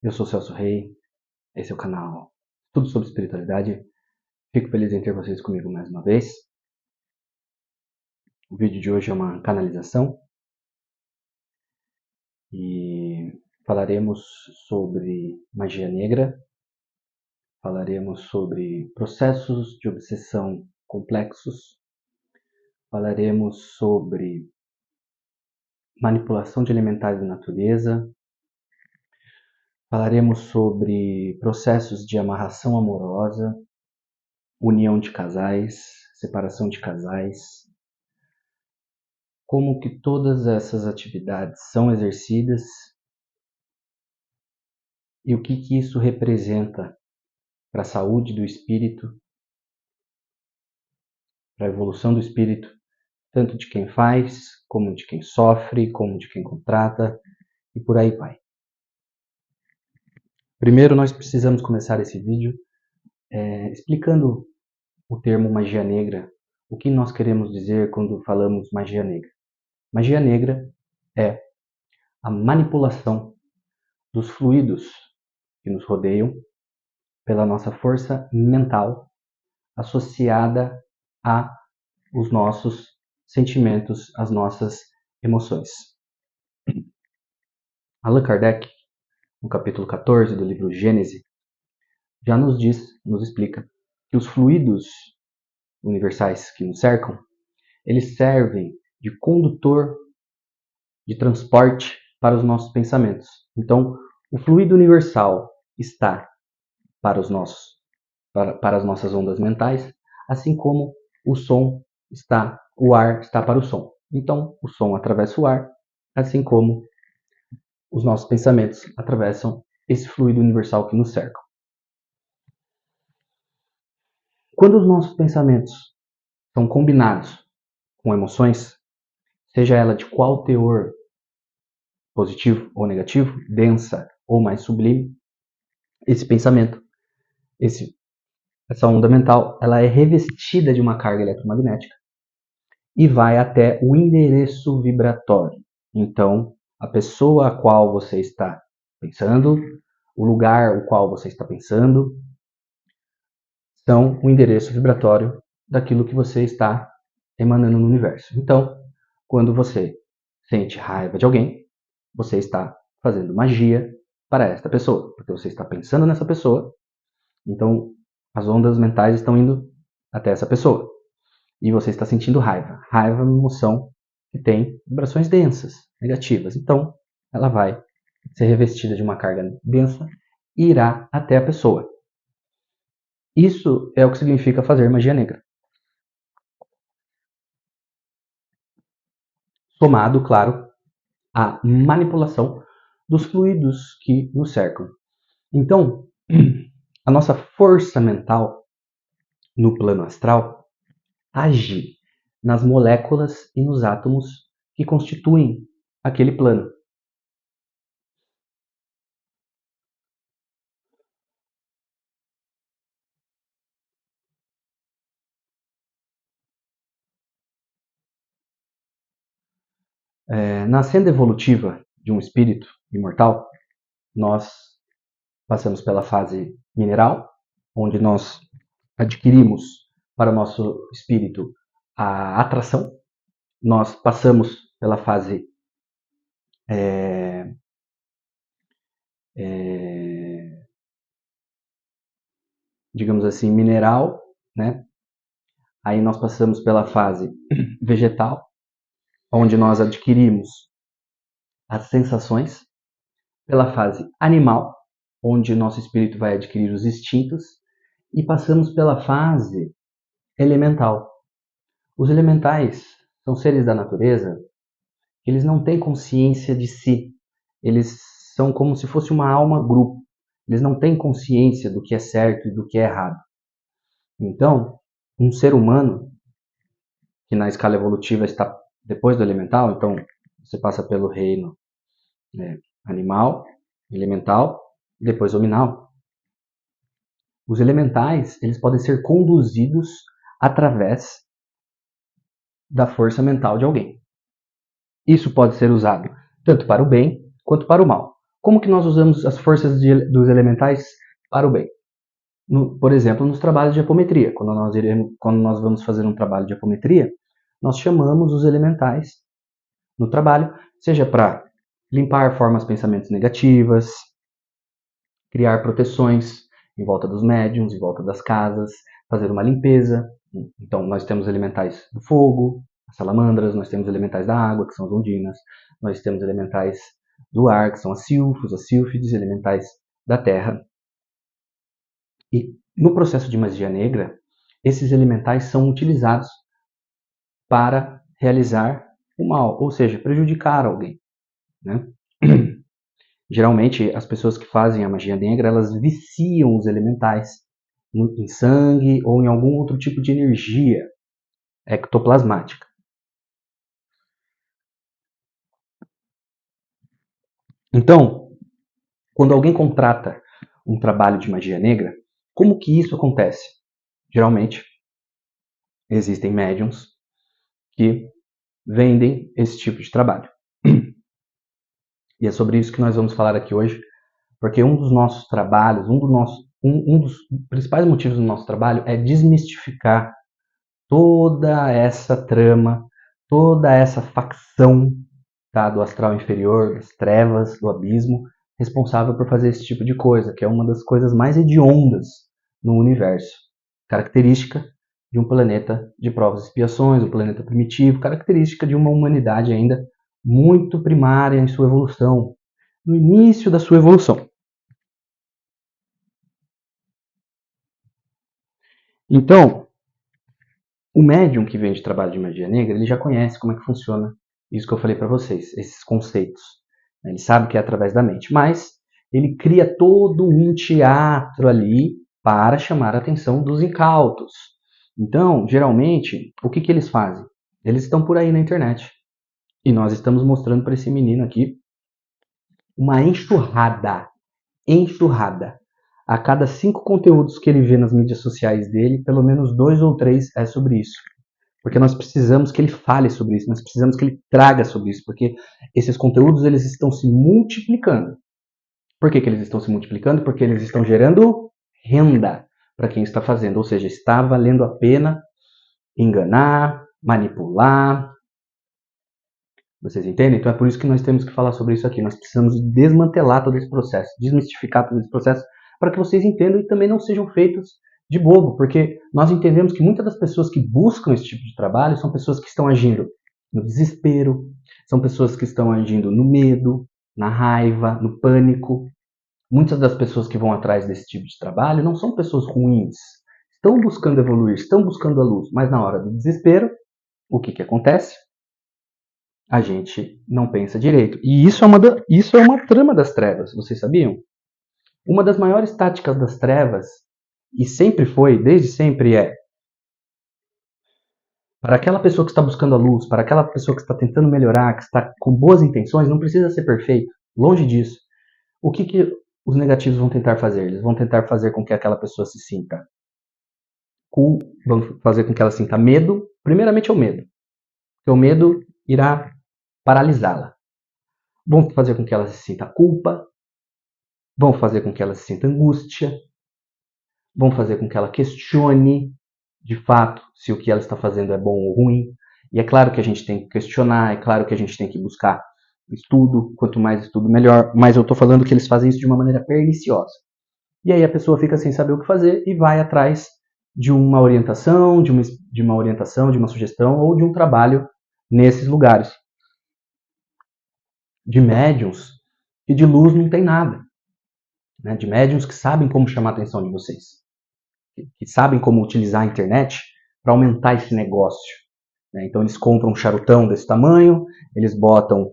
Eu sou Celso Rei, esse é o canal Tudo sobre Espiritualidade. Fico feliz em ter vocês comigo mais uma vez. O vídeo de hoje é uma canalização e falaremos sobre magia negra, falaremos sobre processos de obsessão complexos, falaremos sobre manipulação de elementais da natureza, falaremos sobre processos de amarração amorosa, união de casais, separação de casais, como que todas essas atividades são exercidas e o que isso representa para a saúde do espírito, para a evolução do espírito, tanto de quem faz, como de quem sofre, como de quem contrata e por aí vai. Primeiro nós precisamos começar esse vídeo explicando o termo magia negra, o que nós queremos dizer quando falamos magia negra. Magia negra é a manipulação dos fluidos que nos rodeiam pela nossa força mental associada a os nossos sentimentos, as nossas emoções. Allan Kardec, no capítulo 14 do livro Gênese, já nos explica que os fluidos universais que nos cercam, eles servem de condutor, de transporte para os nossos pensamentos. Então, o fluido universal está para as nossas ondas mentais, assim como o ar está para o som. Então, o som atravessa o ar, assim como os nossos pensamentos atravessam esse fluido universal que nos cerca. Quando os nossos pensamentos são combinados com emoções, seja ela de qual teor, positivo ou negativo, densa ou mais sublime, esse pensamento, essa onda mental, ela é revestida de uma carga eletromagnética e vai até o endereço vibratório. Então, a pessoa a qual você está pensando, o lugar o qual você está pensando, são o endereço vibratório daquilo que você está emanando no universo. Então, quando você sente raiva de alguém, você está fazendo magia para esta pessoa, porque você está pensando nessa pessoa, então as ondas mentais estão indo até essa pessoa. E você está sentindo raiva. Raiva é uma emoção que tem vibrações densas, negativas. Então, ela vai ser revestida de uma carga densa e irá até a pessoa. Isso é o que significa fazer magia negra. Somado, claro, à manipulação dos fluidos que nos cercam. Então, a nossa força mental no plano astral age nas moléculas e nos átomos que constituem aquele plano. Na senda evolutiva de um espírito imortal, nós passamos pela fase mineral, onde nós adquirimos para o nosso espírito a atração. Nós passamos pela fase digamos assim, mineral, né? Aí nós passamos pela fase vegetal, onde nós adquirimos as sensações, pela fase animal, onde nosso espírito vai adquirir os instintos, e passamos pela fase elemental. Os elementais são seres da natureza que eles não têm consciência de si. Eles são como se fosse uma alma grupo. Eles não têm consciência do que é certo e do que é errado. Então, um ser humano, que na escala evolutiva está depois do elemental, então você passa pelo reino animal, elemental, e depois nominal. Os elementais, eles podem ser conduzidos através da força mental de alguém. Isso pode ser usado tanto para o bem quanto para o mal. Como que nós usamos as forças dos elementais para o bem? Por exemplo, nos trabalhos de apometria. Quando nós vamos fazer um trabalho de apometria, nós chamamos os elementais no trabalho, seja para limpar formas pensamentos negativas, criar proteções em volta dos médiuns, em volta das casas, fazer uma limpeza. Então, nós temos elementais do fogo, as salamandras, nós temos elementais da água, que são as ondinas, nós temos elementais do ar, que são as silfos, as sílfides, elementais da terra. E no processo de magia negra, esses elementais são utilizados para realizar o mal, ou seja, prejudicar alguém, né? Geralmente, as pessoas que fazem a magia negra, elas viciam os elementais em sangue ou em algum outro tipo de energia ectoplasmática. Então, quando alguém contrata um trabalho de magia negra, como que isso acontece? Geralmente, existem médiums que vendem esse tipo de trabalho. E é sobre isso que nós vamos falar aqui hoje, porque um dos nossos trabalhos, um dos principais motivos do nosso trabalho é desmistificar toda essa trama, toda essa facção, tá, do astral inferior, das trevas, do abismo, responsável por fazer esse tipo de coisa, que é uma das coisas mais hediondas no universo. Característica de um planeta de provas e expiações, um planeta primitivo, característica de uma humanidade ainda muito primária em sua evolução, no início da sua evolução. Então, o médium que vem de trabalho de magia negra, ele já conhece como é que funciona isso que eu falei para vocês, esses conceitos. Ele sabe que é através da mente, mas ele cria todo um teatro ali para chamar a atenção dos incautos. Então, geralmente, o que eles fazem? Eles estão por aí na internet. E nós estamos mostrando para esse menino aqui uma enxurrada. A cada 5 conteúdos que ele vê nas mídias sociais dele, pelo menos 2 ou 3 é sobre isso. Porque nós precisamos que ele fale sobre isso, nós precisamos que ele traga sobre isso, porque esses conteúdos eles estão se multiplicando. Por que eles estão se multiplicando? Porque eles estão gerando renda para quem está fazendo, ou seja, está valendo a pena enganar, manipular. Vocês entendem? Então é por isso que nós temos que falar sobre isso aqui. Nós precisamos desmantelar todo esse processo, desmistificar todo esse processo, para que vocês entendam e também não sejam feitos de bobo, porque nós entendemos que muitas das pessoas que buscam esse tipo de trabalho são pessoas que estão agindo no desespero, são pessoas que estão agindo no medo, na raiva, no pânico. Muitas das pessoas que vão atrás desse tipo de trabalho não são pessoas ruins, estão buscando evoluir, estão buscando a luz, mas na hora do desespero, o que acontece? A gente não pensa direito. E isso é uma trama das trevas, vocês sabiam? Uma das maiores táticas das trevas, e sempre foi, desde sempre para aquela pessoa que está buscando a luz, para aquela pessoa que está tentando melhorar, que está com boas intenções, não precisa ser perfeito, longe disso. O que os negativos vão tentar fazer? Eles vão tentar fazer com que aquela pessoa se sinta vão fazer com que ela sinta medo. Primeiramente é o medo, porque o medo irá paralisá-la. Vão fazer com que ela se sinta culpa, vão fazer com que ela se sinta angústia, vão fazer com que ela questione, de fato, se o que ela está fazendo é bom ou ruim. E é claro que a gente tem que questionar, é claro que a gente tem que buscar estudo, quanto mais estudo, melhor, mas eu estou falando que eles fazem isso de uma maneira perniciosa. E aí a pessoa fica sem saber o que fazer e vai atrás de uma orientação, de uma sugestão ou de um trabalho nesses lugares. De médiums e de luz não tem nada. Né? De médiums que sabem como chamar a atenção de vocês. Que sabem como utilizar a internet para aumentar esse negócio. Né? Então eles compram um charutão desse tamanho, eles botam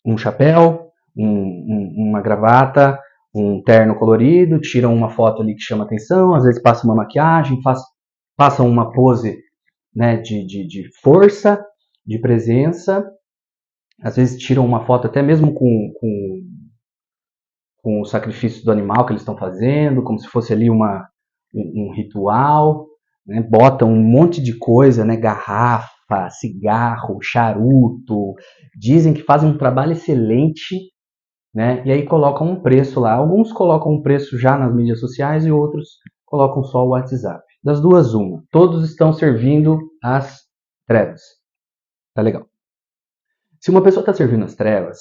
um chapéu, uma gravata, um terno colorido, tiram uma foto ali que chama atenção, às vezes passam uma maquiagem, passam uma pose, né, de força, de presença, às vezes tiram uma foto até mesmo com o sacrifício do animal que eles estão fazendo, como se fosse ali um ritual, né? Botam um monte de coisa, né? Garrafa, cigarro, charuto, dizem que fazem um trabalho excelente né? E aí colocam um preço lá. Alguns colocam um preço já nas mídias sociais e outros colocam só o WhatsApp. Das duas, uma. Todos estão servindo as trevas. Tá legal. Se uma pessoa está servindo as trevas,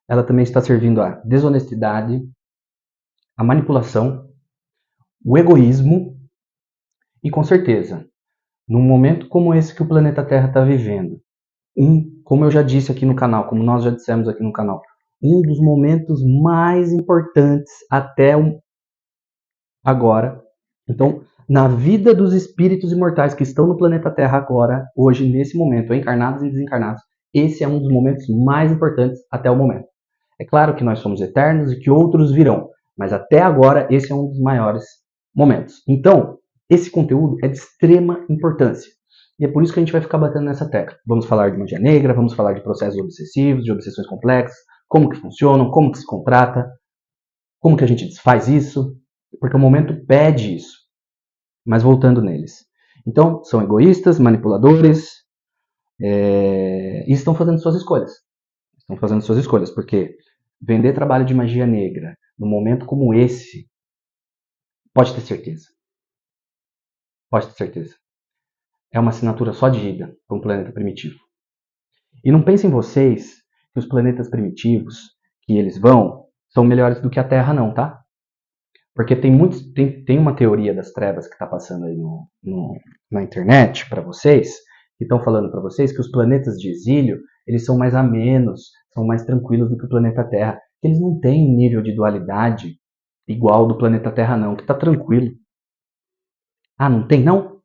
ela também está servindo a desonestidade, a manipulação, o egoísmo e, com certeza, num momento como esse que o planeta Terra está vivendo, como eu já disse aqui no canal, como nós já dissemos aqui no canal, um dos momentos mais importantes até agora. Então, na vida dos espíritos imortais que estão no planeta Terra agora, hoje, nesse momento, encarnados e desencarnados, esse é um dos momentos mais importantes até o momento. É claro que nós somos eternos e que outros virão, mas até agora esse é um dos maiores momentos. Então, esse conteúdo é de extrema importância. E é por isso que a gente vai ficar batendo nessa tecla. Vamos falar de magia negra, vamos falar de processos obsessivos, de obsessões complexas, como que funcionam, como que se contrata, como que a gente desfaz isso, porque o momento pede isso. Mas voltando neles. Então, são egoístas, manipuladores, e estão fazendo suas escolhas. Estão fazendo suas escolhas, porque vender trabalho de magia negra num momento como esse, pode ter certeza. Pode ter certeza. É uma assinatura só de ida para um planeta primitivo. E não pensem vocês que os planetas primitivos que eles vão são melhores do que a Terra, não, tá? Porque tem uma teoria das trevas que está passando aí na internet para vocês, que estão falando para vocês que os planetas de exílio eles são mais amenos, são mais tranquilos do que o planeta Terra. Que eles não têm um nível de dualidade igual do planeta Terra, não, que está tranquilo. Ah, não tem não?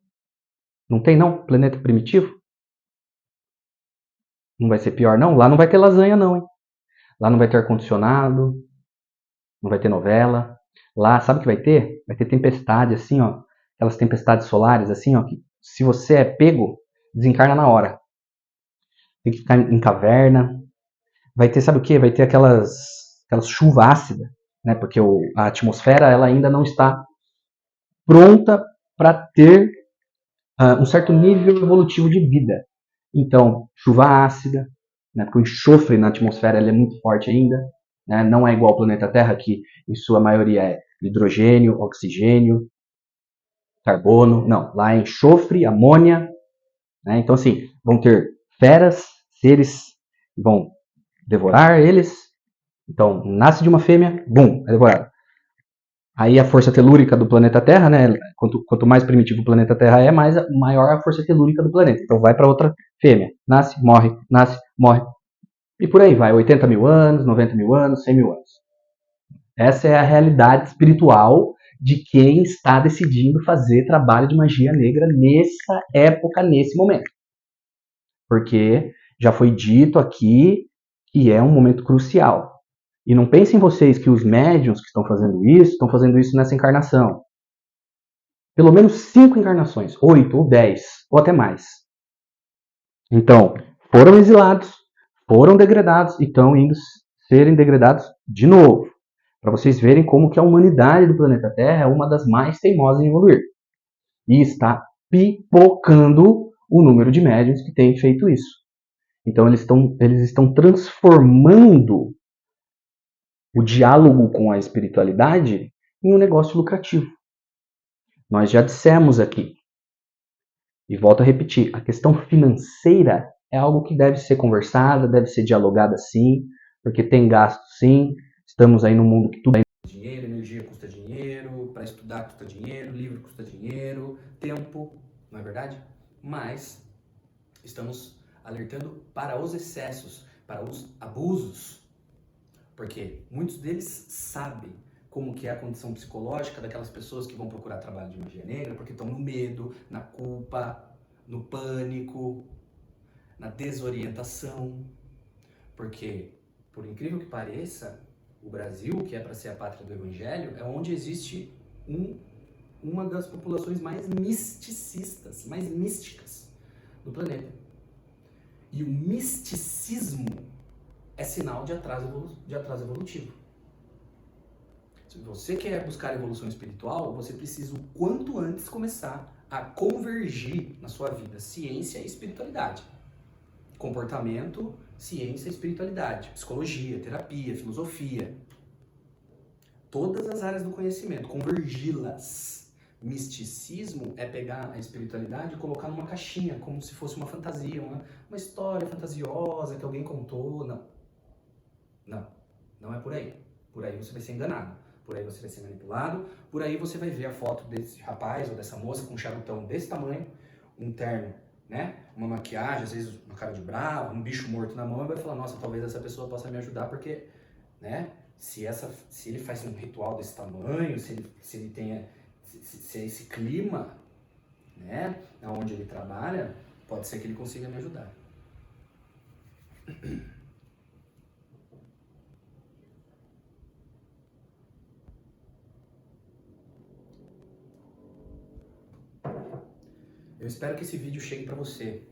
Não tem não? Planeta primitivo? Não vai ser pior não? Lá não vai ter lasanha não, hein? Lá não vai ter ar-condicionado, não vai ter novela. Lá, sabe o que vai ter? Vai ter tempestade, assim, ó. Aquelas tempestades solares, assim, ó. Que se você é pego, desencarna na hora. Tem que ficar em caverna. Vai ter, sabe o que? Vai ter aquelas chuva ácida, né? Porque a atmosfera, ela ainda não está pronta para ter um certo nível evolutivo de vida. Então, chuva ácida, né? Porque o enxofre na atmosfera ele é muito forte ainda. Né? Não é igual ao planeta Terra, que em sua maioria é hidrogênio, oxigênio, carbono. Não, lá é enxofre, amônia. Né? Então, assim, vão ter feras, seres que vão devorar eles. Então, nasce de uma fêmea, bum, é devorado. Aí a força telúrica do planeta Terra, né? Quanto mais primitivo o planeta Terra é, maior a força telúrica do planeta. Então vai para outra fêmea. Nasce, morre, nasce, morre. E por aí vai, 80 mil anos, 90 mil anos, 100 mil anos. Essa é a realidade espiritual de quem está decidindo fazer trabalho de magia negra nessa época, nesse momento. Porque já foi dito aqui que é um momento crucial. E não pensem vocês que os médiuns que estão fazendo isso nessa encarnação. Pelo menos 5 encarnações, 8 ou 10, ou até mais. Então, foram exilados, foram degradados e estão indo serem degradados de novo. Para vocês verem como que a humanidade do planeta Terra é uma das mais teimosas em evoluir. E está pipocando o número de médiuns que têm feito isso. Então eles estão transformando o diálogo com a espiritualidade em um negócio lucrativo. Nós já dissemos aqui, e volto a repetir, a questão financeira é algo que deve ser conversada, deve ser dialogada sim, porque tem gasto sim, estamos aí num mundo que tudo é dinheiro, energia custa dinheiro, para estudar custa dinheiro, livro custa dinheiro, tempo, não é verdade? Mas estamos alertando para os excessos, para os abusos, porque muitos deles sabem como que é a condição psicológica daquelas pessoas que vão procurar trabalho de magia negra, porque estão no medo, na culpa, no pânico, na desorientação. Porque, por incrível que pareça, o Brasil, que é para ser a pátria do Evangelho, é onde existe uma das populações mais misticistas, mais místicas do planeta. E o misticismo é sinal de atraso evolutivo. Se você quer buscar evolução espiritual, você precisa o quanto antes começar a convergir na sua vida ciência e espiritualidade. comportamento, ciência, espiritualidade, psicologia, terapia, filosofia. Todas as áreas do conhecimento, convergi-las. Misticismo é pegar a espiritualidade e colocar numa caixinha, como se fosse uma fantasia, uma história fantasiosa que alguém contou. Não é por aí. Por aí você vai ser enganado, por aí você vai ser manipulado, por aí você vai ver a foto desse rapaz ou dessa moça com um charutão desse tamanho, um terno, né? Uma maquiagem, às vezes uma cara de bravo, um bicho morto na mão, e vai falar, nossa, talvez essa pessoa possa me ajudar, porque, né? Se ele faz um ritual desse tamanho, se ele tem se é esse clima, né, onde ele trabalha, pode ser que ele consiga me ajudar. Eu espero que esse vídeo chegue para você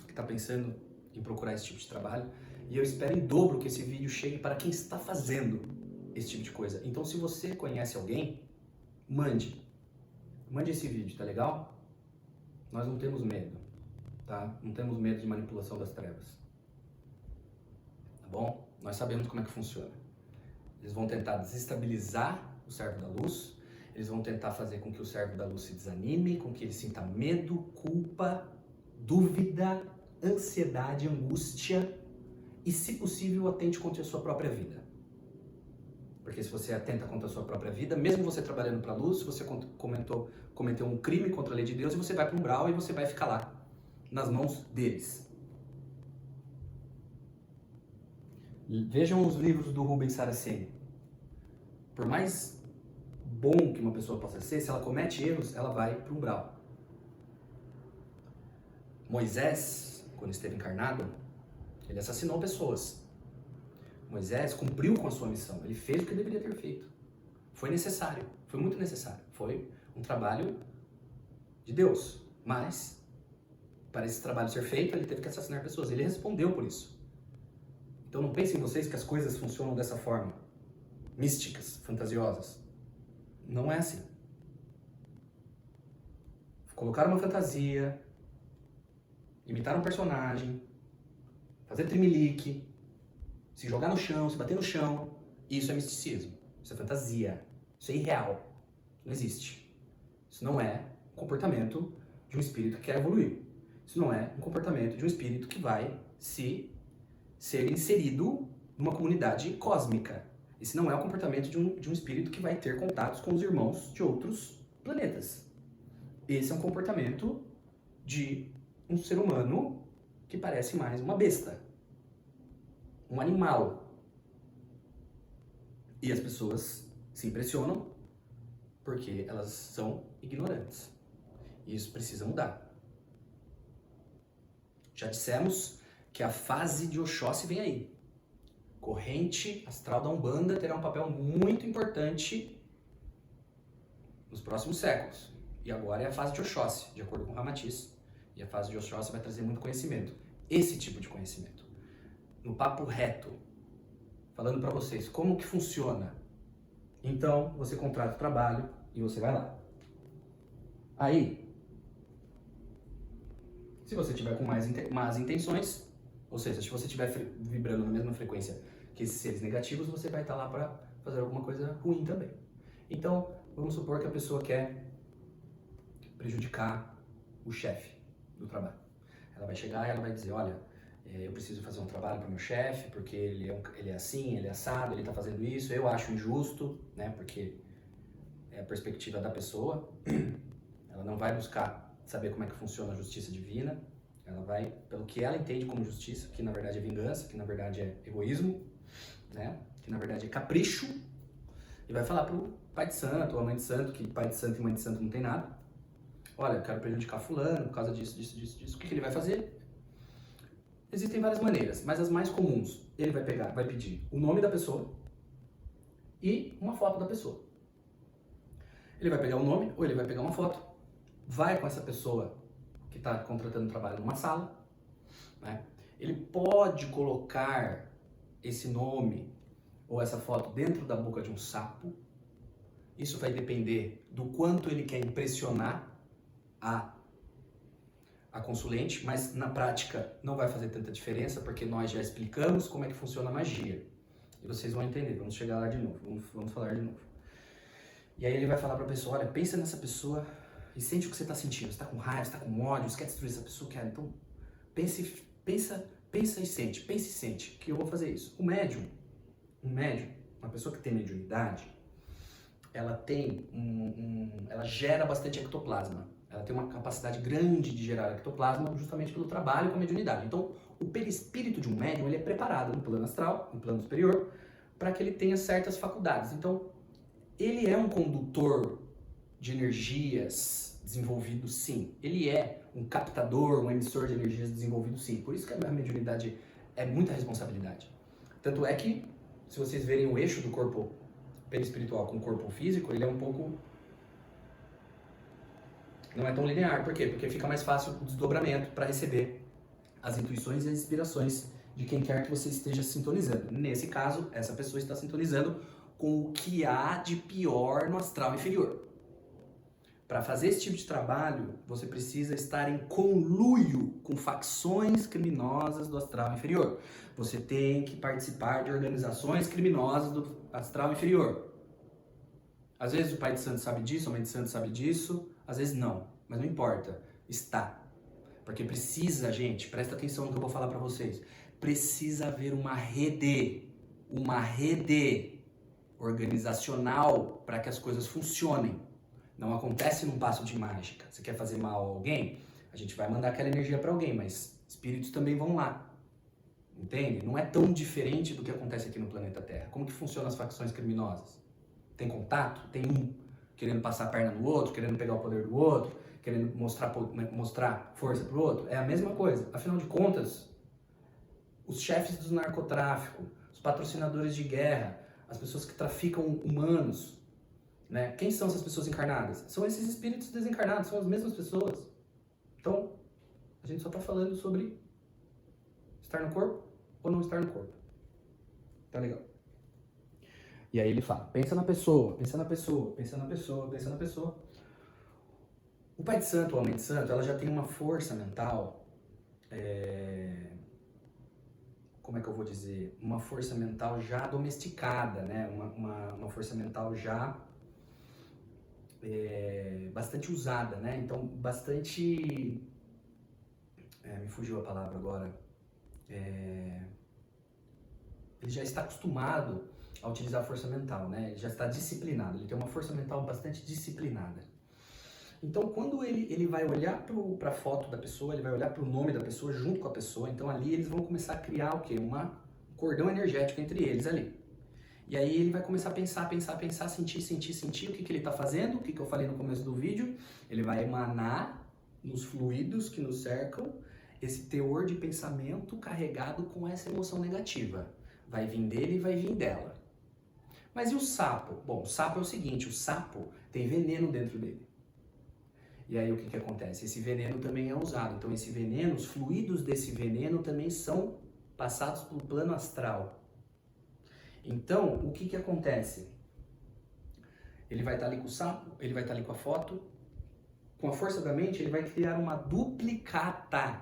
que está pensando em procurar esse tipo de trabalho, e eu espero em dobro que esse vídeo chegue para quem está fazendo esse tipo de coisa. Então, se você conhece alguém, mande esse vídeo, tá legal? Nós não temos medo, tá? Não temos medo de manipulação das trevas, tá bom? Nós sabemos como é que funciona. Eles vão tentar desestabilizar o servo da luz, eles vão tentar fazer com que o servo da luz se desanime, com que ele sinta medo, culpa, dúvida, ansiedade, angústia e, se possível, atente contra a sua própria vida. Porque se você atenta contra a sua própria vida, mesmo você trabalhando para a luz, você cometeu um crime contra a lei de Deus, e você vai para um umbral e você vai ficar lá, nas mãos deles. Vejam os livros do Rubens Saraceni. Por mais bom que uma pessoa possa ser, se ela comete erros, ela vai para o umbral. Moisés, quando esteve encarnado, ele assassinou pessoas. Moisés cumpriu com a sua missão, ele fez o que deveria ter feito. Foi necessário, foi muito necessário. Foi um trabalho de Deus, mas para esse trabalho ser feito, ele teve que assassinar pessoas. Ele respondeu por isso. Então não pensem vocês que as coisas funcionam dessa forma, místicas, fantasiosas. Não é assim. Colocar uma fantasia, imitar um personagem, fazer trimelique, se jogar no chão, se bater no chão, isso é misticismo, isso é fantasia, isso é irreal, não existe. Isso não é um comportamento de um espírito que quer evoluir. Isso não é um comportamento de um espírito que vai ser inserido numa comunidade cósmica. Esse não é o comportamento de um espírito que vai ter contatos com os irmãos de outros planetas. Esse é um comportamento de um ser humano que parece mais uma besta, um animal. E as pessoas se impressionam porque elas são ignorantes. E isso precisa mudar. Já dissemos que a fase de Oxóssi vem aí. Corrente astral da Umbanda terá um papel muito importante nos próximos séculos. E agora é a fase de Oxóssi, de acordo com Ramatiz. E a fase de Oxóssi vai trazer muito conhecimento. Esse tipo de conhecimento. No papo reto, falando para vocês como que funciona. Então, você contrata o trabalho e você vai lá. Aí, se você tiver com más intenções, ou seja, se você estiver vibrando na mesma frequência que esses seres negativos, você vai estar lá para fazer alguma coisa ruim também. Então, vamos supor que a pessoa quer prejudicar o chefe do trabalho. Ela vai chegar e ela vai dizer, olha, eu preciso fazer um trabalho para o meu chefe, porque ele é assim, ele é assado, ele está fazendo isso, eu acho injusto, né, porque é a perspectiva da pessoa. Ela não vai buscar saber como é que funciona a justiça divina, ela vai pelo que ela entende como justiça, que na verdade é vingança, que na verdade é egoísmo, né, que na verdade é capricho, e vai falar pro pai de santo ou a mãe de santo, que pai de santo e mãe de santo não tem nada. Olha, eu quero prejudicar fulano por causa disso. O que ele vai fazer? Existem várias maneiras, mas as mais comuns, ele vai pedir o nome da pessoa e uma foto da pessoa. Ele vai pegar o nome ou ele vai pegar uma foto, vai com essa pessoa que está contratando trabalho numa sala, né? Ele pode colocar esse nome ou essa foto dentro da boca de um sapo. Isso vai depender do quanto ele quer impressionar a a consulente, mas na prática não vai fazer tanta diferença, porque nós já explicamos como é que funciona a magia. E vocês vão entender, vamos chegar lá de novo, vamos falar de novo. E aí ele vai falar para a pessoa, olha, pensa nessa pessoa e sente o que você está sentindo. Você está com raiva, você está com ódio, você quer destruir essa pessoa, quer. Então, pensa e sente, pensa e sente, que eu vou fazer isso. Um médium, uma pessoa que tem mediunidade, ela tem ela gera bastante ectoplasma. Ela tem uma capacidade grande de gerar ectoplasma justamente pelo trabalho com a mediunidade. Então, o perispírito de um médium, ele é preparado no plano astral, no plano superior, para que ele tenha certas faculdades. Então, ele é um condutor de energias desenvolvido, sim. Ele é um captador, um emissor de energias desenvolvido, sim. Por isso que a mediunidade é muita responsabilidade. Tanto é que, se vocês verem o eixo do corpo perispiritual com o corpo físico, ele é um pouco... não é tão linear. Por quê? Porque fica mais fácil o desdobramento para receber as intuições e as inspirações de quem quer que você esteja sintonizando. Nesse caso, essa pessoa está sintonizando com o que há de pior no astral inferior. Para fazer esse tipo de trabalho, você precisa estar em conluio com facções criminosas do astral inferior. Você tem que participar de organizações criminosas do astral inferior. Às vezes o pai de santo sabe disso, a mãe de santo sabe disso, às vezes não, mas não importa, está. Porque precisa, gente, presta atenção no que eu vou falar para vocês, precisa haver uma rede organizacional para que as coisas funcionem. Não acontece num passo de mágica. Você quer fazer mal a alguém? A gente vai mandar aquela energia para alguém, mas espíritos também vão lá. Entende? Não é tão diferente do que acontece aqui no planeta Terra. Como que funcionam as facções criminosas? Tem contato? Tem um querendo passar a perna no outro, querendo pegar o poder do outro, querendo mostrar força pro outro? É a mesma coisa. Afinal de contas, os chefes do narcotráfico, os patrocinadores de guerra, as pessoas que traficam humanos, né? Quem são essas pessoas encarnadas? São esses espíritos desencarnados, são as mesmas pessoas. Então, a gente só está falando sobre estar no corpo ou não estar no corpo. Tá legal? E aí ele fala, pensa na pessoa, pensa na pessoa, pensa na pessoa, pensa na pessoa. O pai de santo ou a mãe de santo, ela já tem uma força mental, como é que eu vou dizer? Uma força mental já domesticada, né? Uma força mental já bastante usada, né? Então, bastante... me fugiu a palavra agora. Ele já está acostumado a utilizar a força mental, né? Ele já está disciplinado, ele tem uma força mental bastante disciplinada. Então, quando ele vai olhar para a foto da pessoa, ele vai olhar para o nome da pessoa junto com a pessoa, então ali eles vão começar a criar o quê? Um cordão energético entre eles ali. E aí ele vai começar a pensar, sentir o que ele está fazendo, o que eu falei no começo do vídeo. Ele vai emanar nos fluidos que nos cercam esse teor de pensamento carregado com essa emoção negativa. Vai vir dele e vai vir dela. Mas e o sapo? Bom, o sapo é o seguinte, o sapo tem veneno dentro dele. E aí o que acontece? Esse veneno também é usado. Então esse veneno, os fluidos desse veneno também são passados pelo plano astral. Então, o que acontece? Ele vai estar ali com o sapo, ele vai estar ali com a foto. Com a força da mente, ele vai criar uma duplicata.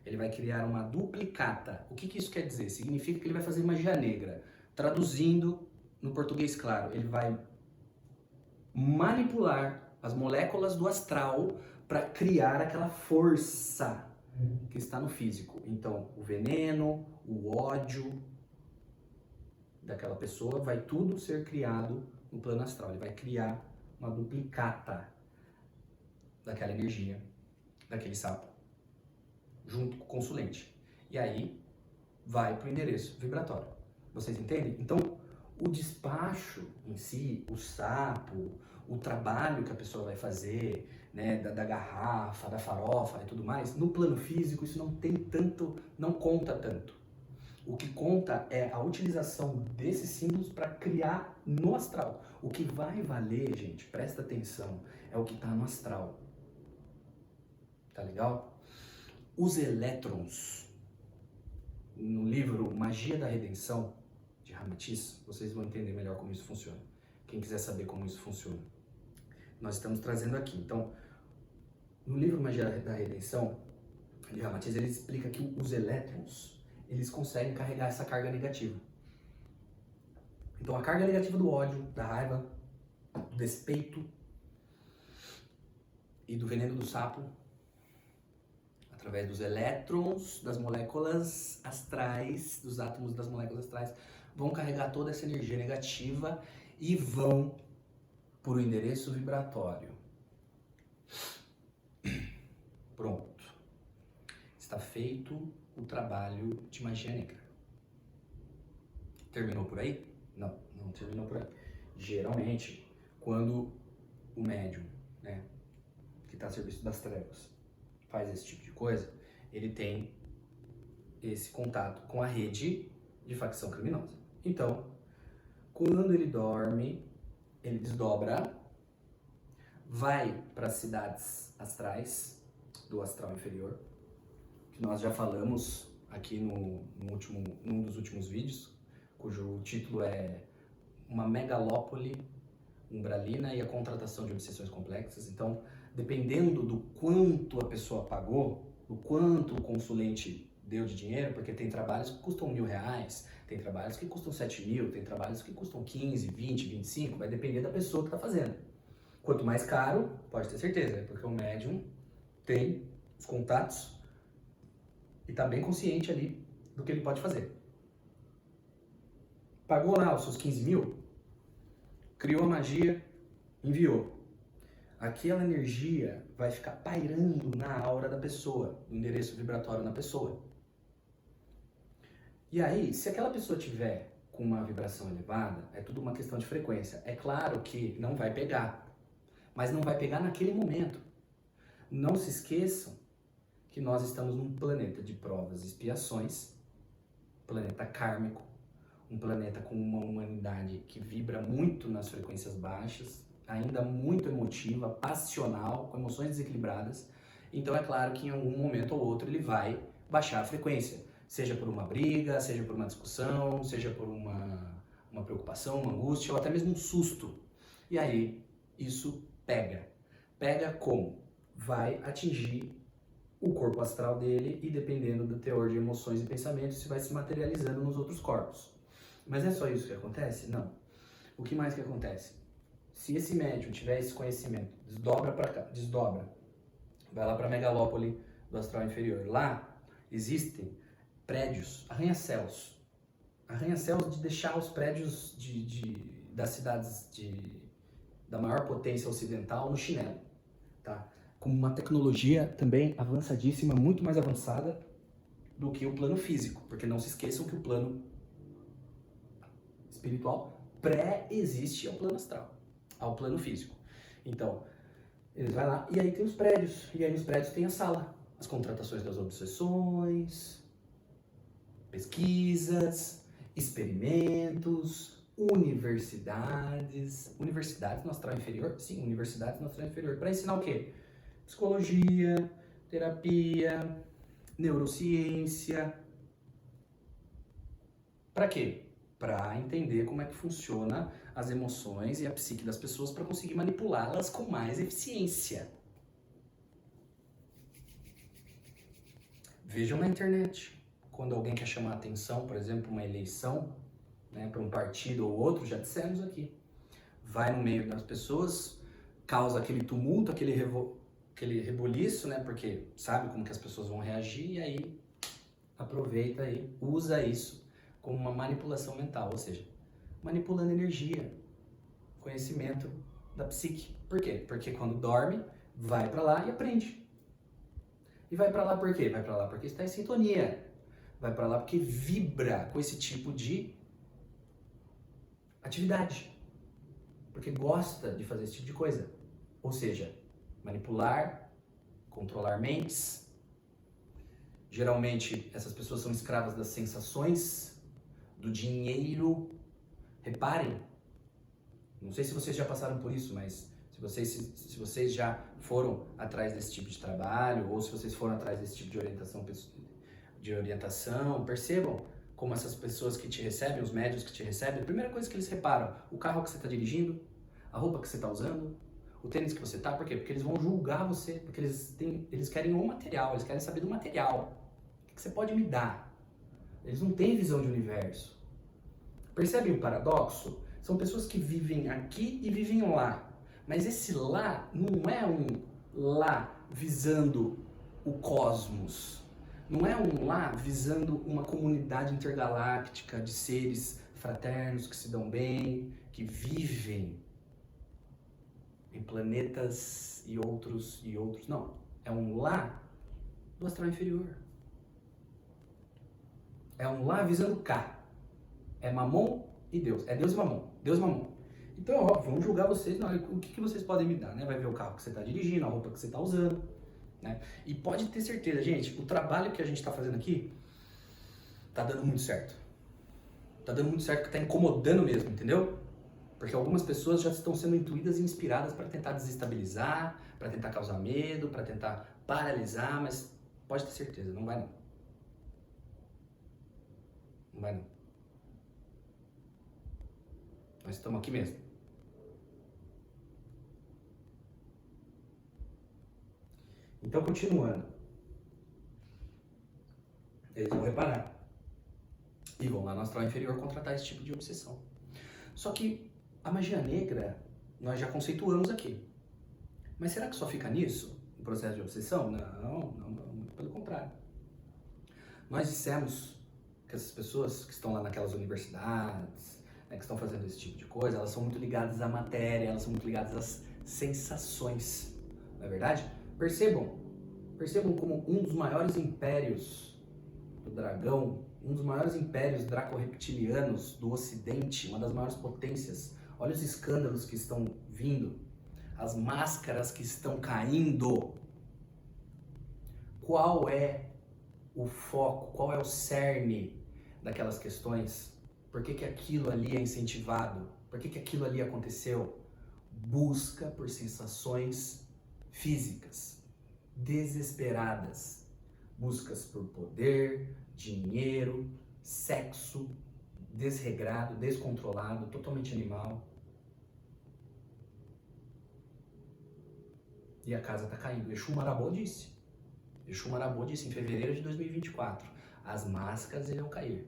Ele vai criar uma duplicata. O que isso quer dizer? Significa que ele vai fazer magia negra. Traduzindo no português claro, ele vai manipular as moléculas do astral para criar aquela força que está no físico. Então, o veneno, o ódio daquela pessoa, vai tudo ser criado no plano astral. Ele vai criar uma duplicata daquela energia, daquele sapo, junto com o consulente. E aí, vai para o endereço vibratório. Vocês entendem? Então, o despacho em si, o sapo, o trabalho que a pessoa vai fazer, né, da garrafa, da farofa e tudo mais, no plano físico isso não tem tanto, não conta tanto. O que conta é a utilização desses símbolos para criar no astral. O que vai valer, gente, presta atenção, é o que está no astral. Tá legal? Os elétrons, no livro Magia da Redenção, de Ramatiz, vocês vão entender melhor como isso funciona. Quem quiser saber como isso funciona. Nós estamos trazendo aqui. Então, no livro Magia da Redenção, de Ramatiz, ele explica que os elétrons, eles conseguem carregar essa carga negativa. Então a carga negativa do ódio, da raiva, do despeito e do veneno do sapo, através dos elétrons das moléculas astrais, dos átomos das moléculas astrais, vão carregar toda essa energia negativa e vão por um endereço vibratório. Pronto. Está feito o trabalho de magia negra. Terminou por aí? Não, não terminou por aí. Geralmente, quando o médium, né, que está a serviço das trevas, faz esse tipo de coisa, ele tem esse contato com a rede de facção criminosa. Então, quando ele dorme, ele desdobra, vai para as cidades astrais do astral inferior, que nós já falamos aqui num dos últimos vídeos, cujo título é Uma Megalópole Umbralina e a Contratação de Obsessões Complexas. Então, dependendo do quanto a pessoa pagou, do quanto o consulente deu de dinheiro, porque tem trabalhos que custam R$1.000, tem trabalhos que custam 7.000, tem trabalhos que custam 15, 20, 25, vai depender da pessoa que está fazendo. Quanto mais caro, pode ter certeza, é porque o médium tem os contatos e está bem consciente ali do que ele pode fazer. Pagou lá os seus 15.000, criou a magia, enviou. Aquela energia vai ficar pairando na aura da pessoa, no endereço vibratório na pessoa. E aí, se aquela pessoa tiver com uma vibração elevada, é tudo uma questão de frequência. É claro que não vai pegar, mas não vai pegar naquele momento. Não se esqueçam que nós estamos num planeta de provas e expiações, planeta kármico, um planeta com uma humanidade que vibra muito nas frequências baixas, ainda muito emotiva, passional, com emoções desequilibradas. Então é claro que em algum momento ou outro ele vai baixar a frequência, seja por uma briga, seja por uma discussão, seja por uma preocupação, uma angústia ou até mesmo um susto. E aí isso pega. Pega como? Vai atingir o corpo astral dele e dependendo do teor de emoções e pensamentos, isso vai se materializando nos outros corpos. Mas é só isso que acontece? Não. O que mais que acontece? Se esse médium tiver esse conhecimento, desdobra para cá, desdobra, vai lá para a megalópole do astral inferior. Lá existem prédios, arranha-céus de deixar os prédios das cidades da maior potência ocidental no chinelo, tá? Com uma tecnologia também avançadíssima, muito mais avançada do que o plano físico, porque não se esqueçam que o plano espiritual pré-existe ao plano astral, ao plano físico. Então, eles vão lá e aí tem os prédios, e aí nos prédios tem a sala, as contratações das obsessões, pesquisas, experimentos, universidades no astral inferior? Sim, universidades no astral inferior. Para ensinar o quê? Psicologia, terapia, neurociência. Para quê? Para entender como é que funciona as emoções e a psique das pessoas para conseguir manipulá-las com mais eficiência. Vejam na internet, quando alguém quer chamar a atenção, por exemplo, uma eleição, né, para um partido ou outro, já dissemos aqui, vai no meio das pessoas, causa aquele tumulto, aquele reboliço, né, porque sabe como que as pessoas vão reagir e aí aproveita e usa isso como uma manipulação mental, ou seja, manipulando energia, conhecimento da psique. Por quê? Porque quando dorme, vai para lá e aprende. E vai para lá por quê? Vai para lá porque está em sintonia. Vai para lá porque vibra com esse tipo de atividade. Porque gosta de fazer esse tipo de coisa. Ou seja, manipular, controlar mentes. Geralmente, essas pessoas são escravas das sensações, do dinheiro. Reparem, não sei se vocês já passaram por isso, mas se vocês já foram atrás desse tipo de trabalho, ou se vocês foram atrás desse tipo de orientação, percebam como essas pessoas que te recebem, os médiuns que te recebem, a primeira coisa que eles reparam, o carro que você está dirigindo, a roupa que você está usando, o tênis que você tá, por quê? Porque eles vão julgar você, porque eles querem o material, eles querem saber do material. O que você pode me dar? Eles não têm visão de universo. Percebem o paradoxo? São pessoas que vivem aqui e vivem lá. Mas esse lá não é um lá visando o cosmos. Não é um lá visando uma comunidade intergaláctica de seres fraternos que se dão bem, que vivem em planetas e outros. Não. É um lá do astral inferior. É um lá visando cá. É Mamon e Deus. É Deus e Mamon. Deus e Mamon. Então, óbvio, vamos julgar vocês. Não, o que vocês podem me dar, né? Vai ver o carro que você está dirigindo, a roupa que você está usando, né? E pode ter certeza, gente, o trabalho que a gente está fazendo aqui tá dando muito certo. Tá dando muito certo, porque tá incomodando mesmo, entendeu? Porque algumas pessoas já estão sendo intuídas e inspiradas para tentar desestabilizar, para tentar causar medo, para tentar paralisar, mas pode ter certeza, não vai não. Não vai não. Nós estamos aqui mesmo. Então, continuando. Eles vão reparar. E vão lá no astral inferior contratar esse tipo de obsessão. Só que a magia negra, nós já conceituamos aqui. Mas será que só fica nisso? O processo de obsessão? Não, pelo contrário. Nós dissemos que essas pessoas que estão lá naquelas universidades, né, que estão fazendo esse tipo de coisa, elas são muito ligadas à matéria, elas são muito ligadas às sensações. Não é verdade? Percebam como um dos maiores impérios do dragão, um dos maiores impérios draco-reptilianos do ocidente, uma das maiores potências, olha os escândalos que estão vindo, as máscaras que estão caindo. Qual é o foco, qual é o cerne daquelas questões? Por que aquilo ali é incentivado? Por que aquilo ali aconteceu? Busca por sensações físicas, desesperadas. Buscas por poder, dinheiro, sexo, desregrado, descontrolado, totalmente animal. E a casa está caindo. Exu Marabô disse. Exu Marabô disse em fevereiro de 2024. As máscaras irão cair.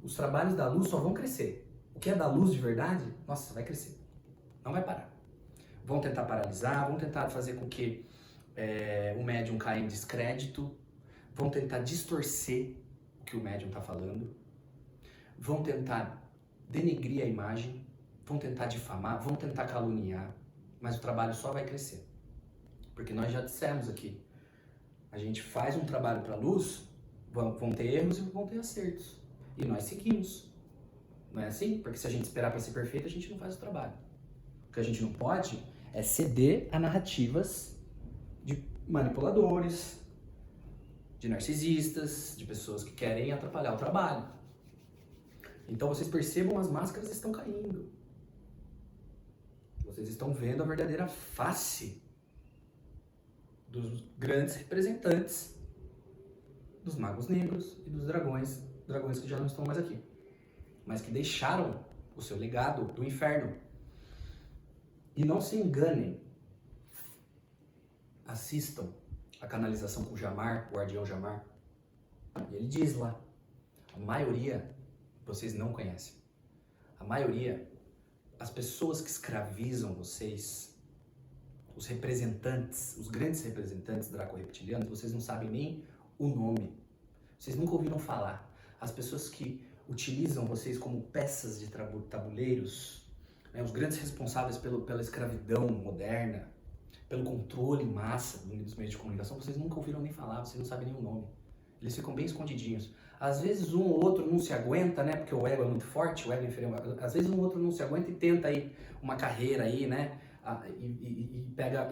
Os trabalhos da luz só vão crescer. O que é da luz de verdade, nossa, vai crescer. Não vai parar. Vão tentar paralisar, vão tentar fazer com que o médium caia em descrédito, vão tentar distorcer o que o médium está falando, vão tentar denegrir a imagem, vão tentar difamar, vão tentar caluniar, mas o trabalho só vai crescer. Porque nós já dissemos aqui, a gente faz um trabalho para a luz, vão ter erros e vão ter acertos. E nós seguimos. Não é assim? Porque se a gente esperar para ser perfeito, a gente não faz o trabalho. O que a gente não pode é ceder a narrativas de manipuladores, de narcisistas, de pessoas que querem atrapalhar o trabalho. Então vocês percebam, as máscaras estão caindo. Vocês estão vendo a verdadeira face dos grandes representantes dos magos negros e dos dragões que já não estão mais aqui, mas que deixaram o seu legado do inferno. E não se enganem, assistam a canalização com o Jamar, o guardião Jamar. E ele diz lá, a maioria vocês não conhecem. A maioria, as pessoas que escravizam vocês, os representantes, os grandes representantes draco-reptilianos, vocês não sabem nem o nome. Vocês nunca ouviram falar. As pessoas que utilizam vocês como peças de tabuleiros, né, os grandes responsáveis pela escravidão moderna, pelo controle em massa dos meios de comunicação, vocês nunca ouviram nem falar, vocês não sabem nem o nome. Eles ficam bem escondidinhos. Às vezes um ou outro não se aguenta, né, porque o ego é muito forte, o ego inferior. Às vezes um ou outro não se aguenta e tenta aí uma carreira aí, né, e pega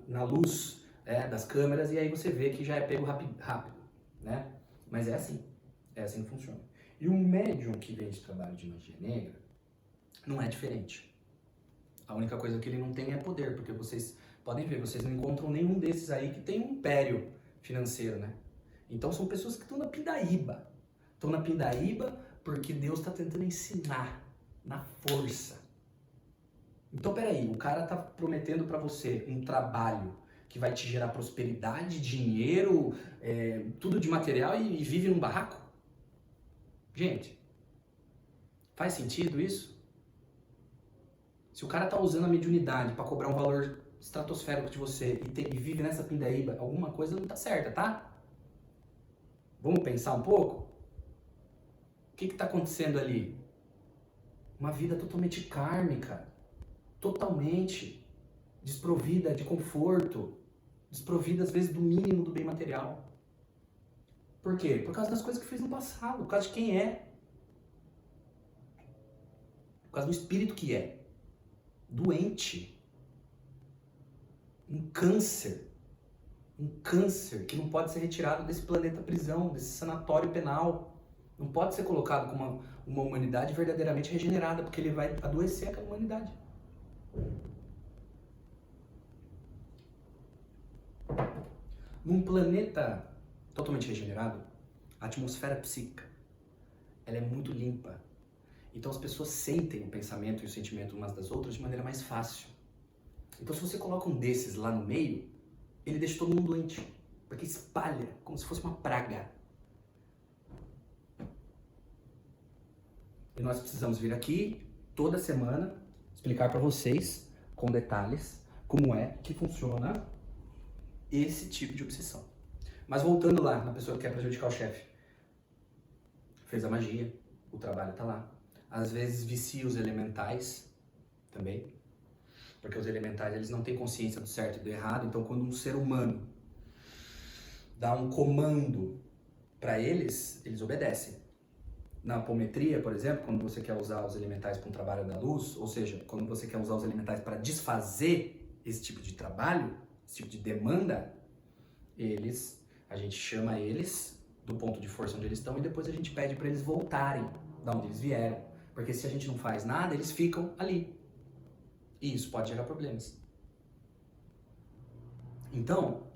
na luz das câmeras, e aí você vê que já é pego rápido, né? Mas é assim que funciona. E o médium que vem de trabalho de magia negra não é diferente. A única coisa que ele não tem é poder, porque vocês podem ver, vocês não encontram nenhum desses aí que tem um império financeiro, né? Então são pessoas que estão na pindaíba. Estão na pindaíba porque Deus está tentando ensinar na força. Então, peraí, o cara tá prometendo para você um trabalho que vai te gerar prosperidade, dinheiro, tudo de material e vive num barraco? Gente, faz sentido isso? Se o cara tá usando a mediunidade para cobrar um valor estratosférico de você e vive nessa pindaíba, alguma coisa não tá certa, tá? Vamos pensar um pouco? O que tá acontecendo ali? Uma vida totalmente kármica, totalmente desprovida de conforto, desprovida às vezes do mínimo do bem material. Por quê? Por causa das coisas que fez no passado, por causa de quem é, por causa do espírito que é, doente, um câncer que não pode ser retirado desse planeta prisão, desse sanatório penal, não pode ser colocado como uma humanidade verdadeiramente regenerada, porque ele vai adoecer aquela humanidade. Num planeta totalmente regenerado, a atmosfera psíquica, ela é muito limpa. Então as pessoas sentem o pensamento e o sentimento umas das outras de maneira mais fácil. Então se você coloca um desses lá no meio, ele deixa todo mundo doente, porque espalha como se fosse uma praga. E nós precisamos vir aqui toda semana explicar para vocês com detalhes como é que funciona esse tipo de obsessão. Mas voltando lá na pessoa que quer prejudicar o chefe, fez a magia, o trabalho tá lá. Às vezes vicia os elementais também, porque os elementais eles não têm consciência do certo e do errado. Então quando um ser humano dá um comando para eles, eles obedecem. Na apometria, por exemplo, quando você quer usar os elementais para um trabalho da luz, ou seja, quando você quer usar os elementais para desfazer esse tipo de trabalho, esse tipo de demanda, a gente chama eles do ponto de força onde eles estão e depois a gente pede para eles voltarem da onde eles vieram. Porque se a gente não faz nada, eles ficam ali. E isso pode gerar problemas. Então,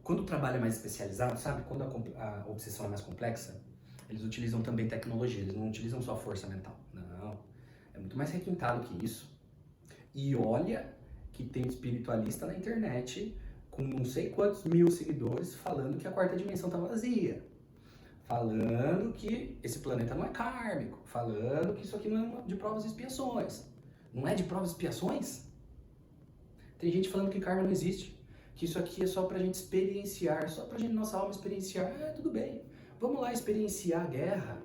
quando o trabalho é mais especializado, sabe? Quando a obsessão é mais complexa, eles utilizam também tecnologia, eles não utilizam só força mental. Não, é muito mais requintado que isso. E olha que tem espiritualista na internet com não sei quantos mil seguidores falando que a quarta dimensão tá vazia. Falando que esse planeta não é kármico. Falando que isso aqui não é de provas e expiações. Não é de provas e expiações? Tem gente falando que karma não existe. Que isso aqui é só pra gente experienciar, só pra gente, nossa alma experienciar. Tudo bem. Vamos lá experienciar a guerra.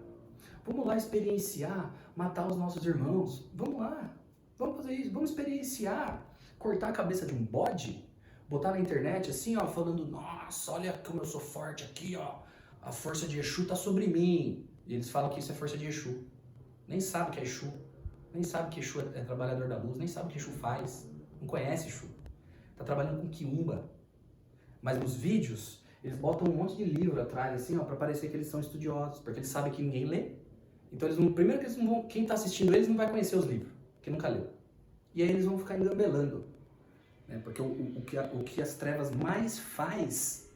Vamos lá experienciar matar os nossos irmãos. Vamos lá. Vamos fazer isso. Vamos experienciar cortar a cabeça de um bode, botar na internet assim, ó, falando, nossa, olha como eu sou forte aqui, ó. A força de Exu tá sobre mim. E eles falam que isso é força de Exu. Nem sabe que é Exu. Nem sabe que Exu é trabalhador da luz. Nem sabe o que Exu faz. Não conhece Exu. Tá trabalhando com quiumba. Mas nos vídeos, eles botam um monte de livro atrás, assim, ó, pra parecer que eles são estudiosos, porque eles sabem que ninguém lê. Então eles não, primeiro que eles não vão, quem tá assistindo eles não vai conhecer os livros, que nunca leu. E aí eles vão ficar engambelando, né? Porque o que as trevas mais faz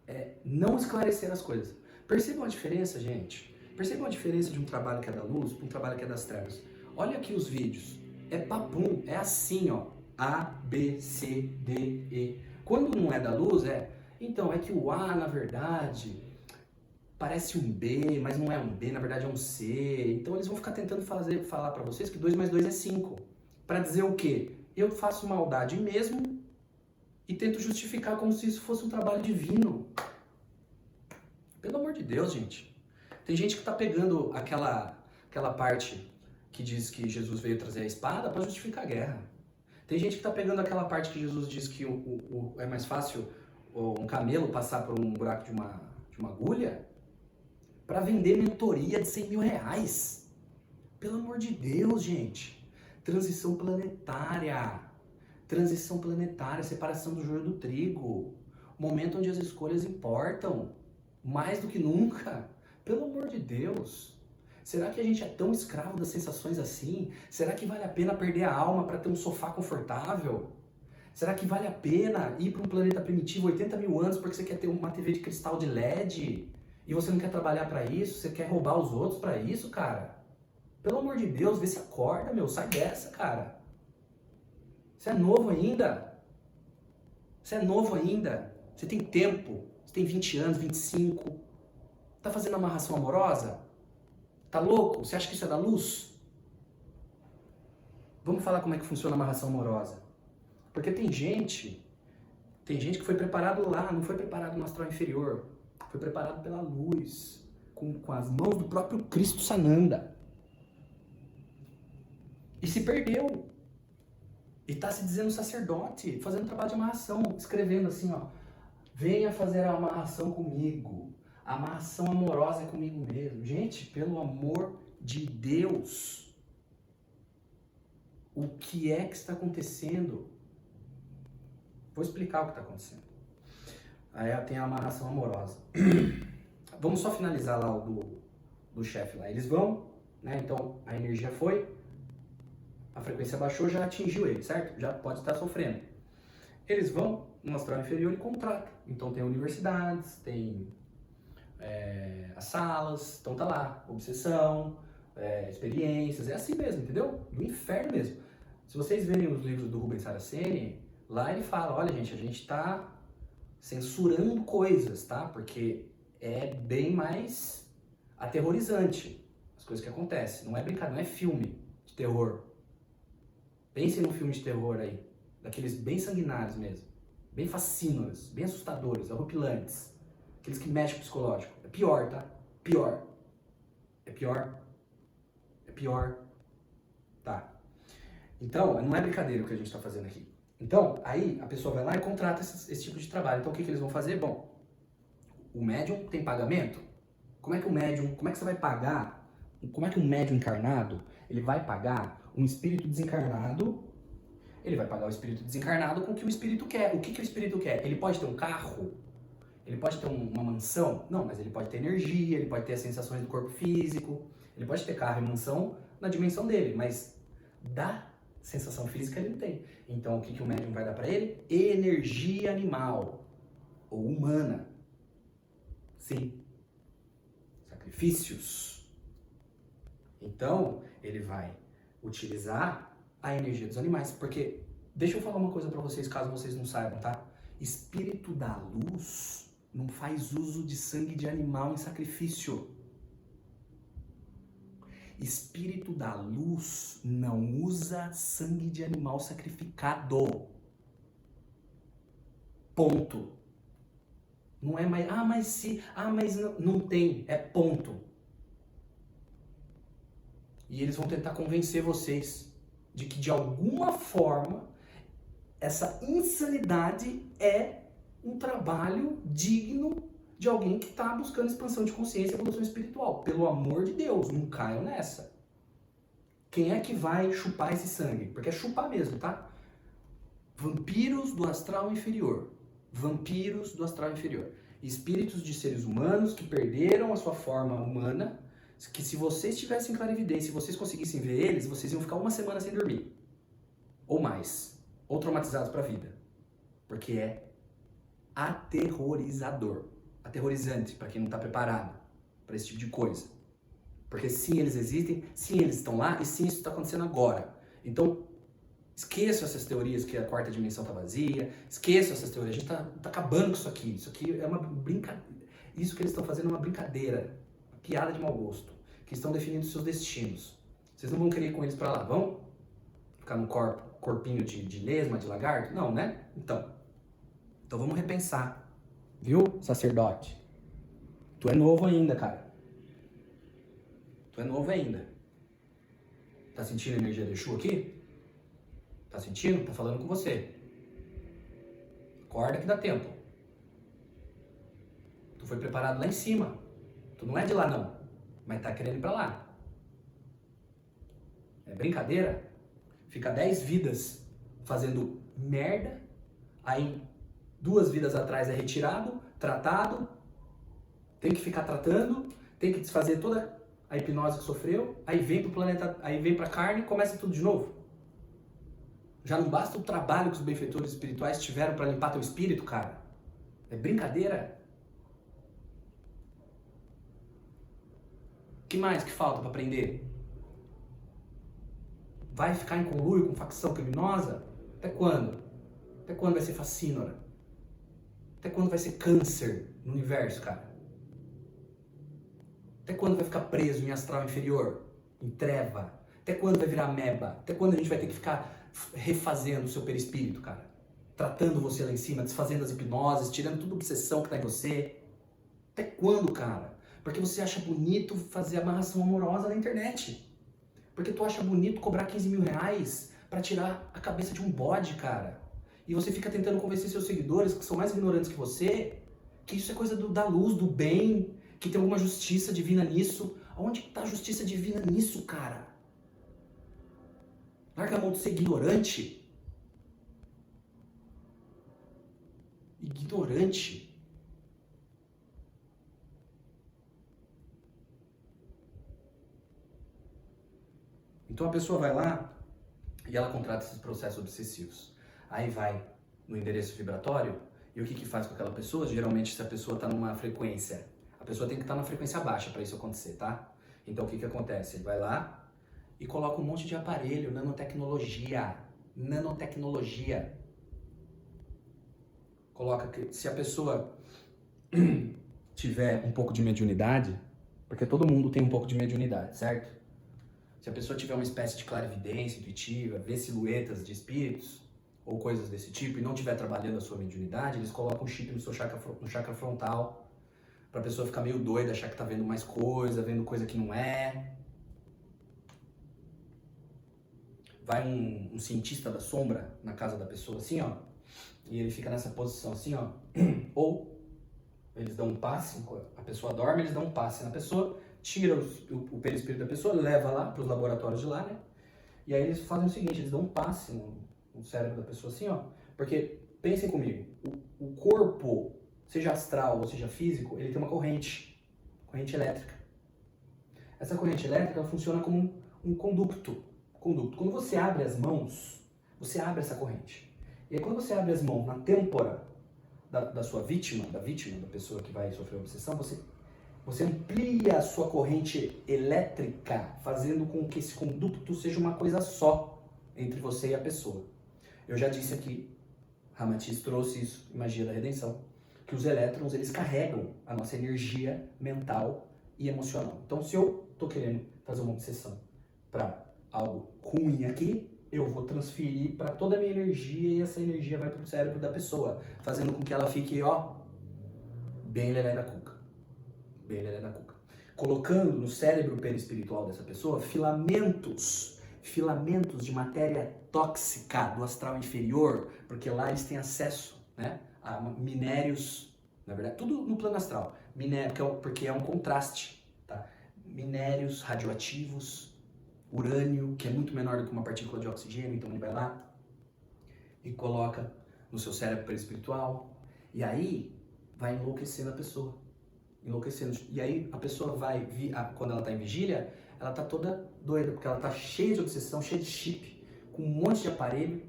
é não esclarecer as coisas. Percebam a diferença, gente. Percebam a diferença de um trabalho que é da luz para um trabalho que é das trevas. Olha aqui os vídeos. É papum, é assim, ó. A, B, C, D, E. Quando não é da luz, então, é que o A, na verdade, parece um B, mas não é um B, na verdade é um C. Então eles vão ficar tentando falar pra vocês que 2 mais 2 é 5. Pra dizer o quê? Eu faço maldade mesmo e tento justificar como se isso fosse um trabalho divino. Pelo amor de Deus, gente. Tem gente que tá pegando aquela parte que diz que Jesus veio trazer a espada pra justificar a guerra. Tem gente que tá pegando aquela parte que Jesus diz que é mais fácil um camelo passar por um buraco de uma agulha para vender mentoria de 100 mil reais. Pelo amor de Deus, gente. Transição planetária. Transição planetária, separação do joio do trigo. Momento onde as escolhas importam. Mais do que nunca. Pelo amor de Deus. Será que a gente é tão escravo das sensações assim? Será que vale a pena perder a alma para ter um sofá confortável? Será que vale a pena ir para um planeta primitivo 80 mil anos porque você quer ter uma TV de cristal de LED? E você não quer trabalhar para isso? Você quer roubar os outros para isso, cara? Pelo amor de Deus, vê se acorda, meu. Sai dessa, cara. Você é novo ainda. Você é novo ainda. Você tem tempo. Você tem 20 anos, 25. Tá fazendo amarração amorosa? Tá louco? Você acha que isso é da luz? Vamos falar como é que funciona a amarração amorosa. Porque tem gente que foi preparado lá, não foi preparado no astral inferior. Foi preparado pela luz, com as mãos do próprio Cristo Sananda. E se perdeu. E tá se dizendo sacerdote, fazendo trabalho de amarração, escrevendo assim, ó. Venha fazer a amarração comigo. A amarração amorosa é comigo mesmo. Gente, pelo amor de Deus. O que é que está acontecendo? Vou explicar o que está acontecendo. Aí tem a amarração amorosa. Vamos só finalizar lá o do chefe lá. Eles vão, né? Então a energia foi, a frequência baixou, já atingiu ele, certo? Já pode estar sofrendo. Eles vão no astral inferior e contratam. Então tem universidades, tem as salas, então tá lá, obsessão, experiências, é assim mesmo, entendeu? Do inferno mesmo. Se vocês verem os livros do Rubens Saraceni, lá ele fala, olha gente, a gente tá censurando coisas, tá? Porque é bem mais aterrorizante as coisas que acontecem. Não é brincadeira, não é filme de terror. Pensem num filme de terror aí, daqueles bem sanguinários mesmo, bem fascínoros, bem assustadores, horripilantes, aqueles que mexem com o psicológico. É pior, tá? Pior. É pior. É pior. Tá. Então, não é brincadeira o que a gente está fazendo aqui. Então, aí a pessoa vai lá e contrata esse tipo de trabalho. Então, o que eles vão fazer? Bom, o médium tem pagamento? Como é que você vai pagar? Como é que um médium encarnado, ele vai pagar um espírito desencarnado? Ele vai pagar o espírito desencarnado com o que o espírito quer. O que o espírito quer? Ele pode ter um carro? Ele pode ter uma mansão? Não, mas ele pode ter energia, ele pode ter as sensações do corpo físico, ele pode ter carro e mansão na dimensão dele, mas da sensação física ele não tem. Então o que o médium vai dar para ele? Energia animal ou humana. Sim. Sacrifícios. Então ele vai utilizar a energia dos animais, porque deixa eu falar uma coisa para vocês, caso vocês não saibam, tá? Espírito da luz não faz uso de sangue de animal em sacrifício. Espírito da luz não usa sangue de animal sacrificado. Ponto. Não é mais, mas não tem, é ponto. E eles vão tentar convencer vocês de que de alguma forma essa insanidade é um trabalho digno de alguém que está buscando expansão de consciência e evolução espiritual. Pelo amor de Deus, não caiam nessa. Quem é que vai chupar esse sangue? Porque é chupar mesmo, tá? Vampiros do astral inferior. Vampiros do astral inferior. Espíritos de seres humanos que perderam a sua forma humana, que se vocês tivessem clarividência, se vocês conseguissem ver eles, vocês iam ficar uma semana sem dormir. Ou mais. Ou traumatizados para a vida. Porque é aterrorizador. Aterrorizante para quem não está preparado para esse tipo de coisa. Porque sim, eles existem, sim, eles estão lá e sim, isso está acontecendo agora. Então, esqueçam essas teorias que a quarta dimensão está vazia, esqueçam essas teorias, a gente está acabando com isso aqui. Isso aqui é uma brincadeira. Isso que eles estão fazendo é uma brincadeira, uma piada de mau gosto, que estão definindo seus destinos. Vocês não vão querer ir com eles para lá, vão? Ficar num corpinho de lesma, de lagarto? Não, né? Então vamos repensar. Viu, sacerdote? Tu é novo ainda, cara. Tu é novo ainda. Tá sentindo a energia do Exu aqui? Tá sentindo? Tá falando com você. Acorda que dá tempo. Tu foi preparado lá em cima. Tu não é de lá não, mas tá querendo ir pra lá. É brincadeira? Fica 10 vidas fazendo merda, aí 2 vidas atrás é retirado, tratado, tem que ficar tratando, tem que desfazer toda a hipnose que sofreu, aí vem pro planeta, aí vem pra carne e começa tudo de novo. Já não basta o trabalho que os benfeitores espirituais tiveram para limpar teu espírito, cara? É brincadeira? O que mais que falta para aprender? vai ficar em conluio com facção criminosa? Até quando? Até quando vai ser facínora? Até quando vai ser câncer no universo, cara? Até quando vai ficar preso em astral inferior? Em treva? Até quando vai virar ameba? Até quando a gente vai ter que ficar refazendo o seu perispírito, cara? Tratando você lá em cima, desfazendo as hipnoses, tirando toda a obsessão que tá em você? Até quando, cara? Porque você acha bonito fazer amarração amorosa na internet. Porque tu acha bonito cobrar 15 mil reais pra tirar a cabeça de um bode, cara. E você fica tentando convencer seus seguidores, que são mais ignorantes que você, que isso é coisa da luz, do bem, que tem alguma justiça divina nisso. Aonde que tá a justiça divina nisso, cara? Larga a mão de ser ignorante. Ignorante. Então a pessoa vai lá e ela contrata esses processos obsessivos. Aí vai no endereço vibratório e o que faz com aquela pessoa? Geralmente, se a pessoa está numa frequência, a pessoa tem que estar na frequência baixa para isso acontecer, tá? Então o que acontece? Ele vai lá e coloca um monte de aparelho, nanotecnologia. Nanotecnologia. Coloca que se a pessoa tiver um pouco de mediunidade, porque todo mundo tem um pouco de mediunidade, certo? Se a pessoa tiver uma espécie de clarividência intuitiva, ver silhuetas de espíritos ou coisas desse tipo e não estiver trabalhando a sua mediunidade, eles colocam um chip no seu chakra frontal para a pessoa ficar meio doida, achar que tá vendo mais coisa, vendo coisa que não é. Vai um cientista da sombra na casa da pessoa assim, ó, e ele fica nessa posição assim, ó, ou eles dão um passe, a pessoa dorme, eles dão um passe na pessoa, tira o perispírito da pessoa, leva lá para os laboratórios de lá, né? E aí eles fazem o seguinte, eles dão um passe no cérebro da pessoa assim, ó. Porque, pensem comigo, o corpo, seja astral ou seja físico, ele tem uma corrente elétrica. Essa corrente elétrica funciona como um conduto. Quando você abre as mãos, você abre essa corrente. E aí quando você abre as mãos na têmpora da sua vítima, da pessoa que vai sofrer obsessão, você amplia a sua corrente elétrica, fazendo com que esse conduto seja uma coisa só entre você e a pessoa. Eu já disse aqui, Ramatiz trouxe isso em Magia da Redenção, que os elétrons, eles carregam a nossa energia mental e emocional. Então, se eu estou querendo fazer uma obsessão para algo ruim aqui, eu vou transferir para toda a minha energia e essa energia vai para o cérebro da pessoa, fazendo com que ela fique, ó, bem lelé da cuca. Colocando no cérebro perispiritual dessa pessoa filamentos de matéria tóxica do astral inferior, porque lá eles têm acesso, né, a minérios, na verdade, tudo no plano astral, porque é um contraste, tá? Minérios radioativos, urânio, que é muito menor do que uma partícula de oxigênio, então ele vai lá e coloca no seu cérebro perispiritual, e aí vai enlouquecendo a pessoa. Enlouquecendo. E aí a pessoa vai, quando ela está em vigília, ela está toda doida, porque ela está cheia de obsessão, cheia de chip, com um monte de aparelho.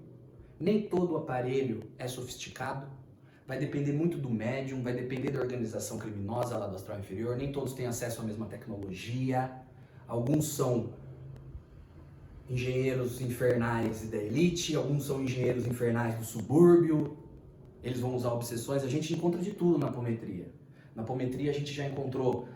Nem todo aparelho é sofisticado, vai depender muito do médium, vai depender da organização criminosa lá do astral inferior, nem todos têm acesso à mesma tecnologia, alguns são engenheiros infernais da elite, alguns são engenheiros infernais do subúrbio, eles vão usar obsessões, a gente encontra de tudo na apometria. Na apometria a gente já encontrou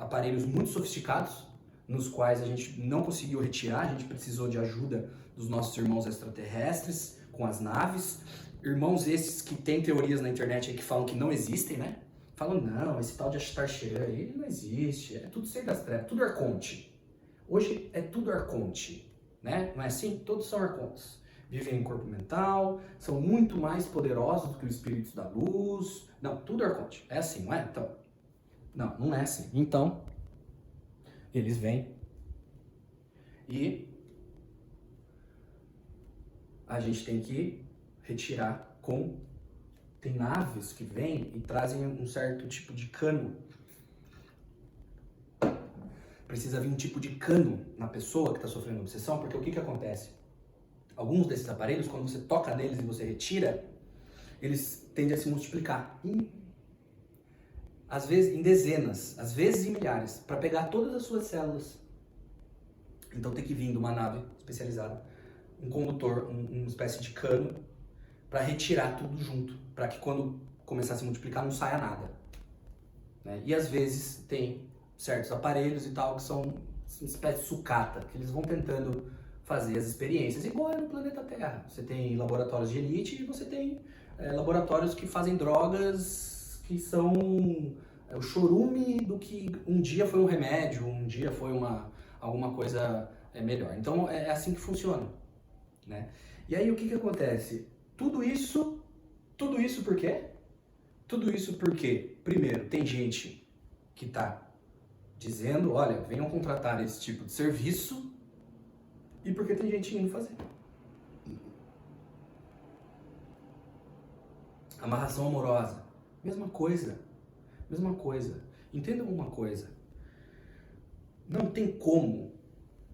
aparelhos muito sofisticados, nos quais a gente não conseguiu retirar, a gente precisou de ajuda dos nossos irmãos extraterrestres, com as naves. Irmãos esses que tem teorias na internet aí que falam que não existem, né? Falam, não, esse tal de Ashtar Sheran, ele não existe, é tudo ser das trevas, tudo arconte. Hoje é tudo arconte, né? Não é assim? Todos são arcontes. Vivem em corpo mental, são muito mais poderosos do que os espíritos da luz. Não, tudo arconte. É assim, não é? Então, não é assim. Então, eles vêm e a gente tem que retirar com... Tem naves que vêm e trazem um certo tipo de cano. Precisa vir um tipo de cano na pessoa que está sofrendo obsessão, porque o que acontece? Alguns desses aparelhos, quando você toca neles e você retira, eles tendem a se multiplicar. Às vezes em dezenas, às vezes em milhares, para pegar todas as suas células. Então tem que vir de uma nave especializada, um condutor, uma espécie de cano, para retirar tudo junto, para que quando começar a se multiplicar não saia nada. Né? E às vezes tem certos aparelhos e tal que são uma espécie de sucata, que eles vão tentando fazer as experiências, igual é no planeta Terra. Você tem laboratórios de elite e você tem laboratórios que fazem drogas que são o chorume do que um dia foi um remédio, um dia foi alguma coisa melhor. Então é assim que funciona. Né? E aí o que acontece? Tudo isso por quê? Tudo isso porque, primeiro, tem gente que está dizendo, olha, venham contratar esse tipo de serviço, e porque tem gente indo fazer. Amarração amorosa, mesma coisa. Entendam uma coisa, não tem como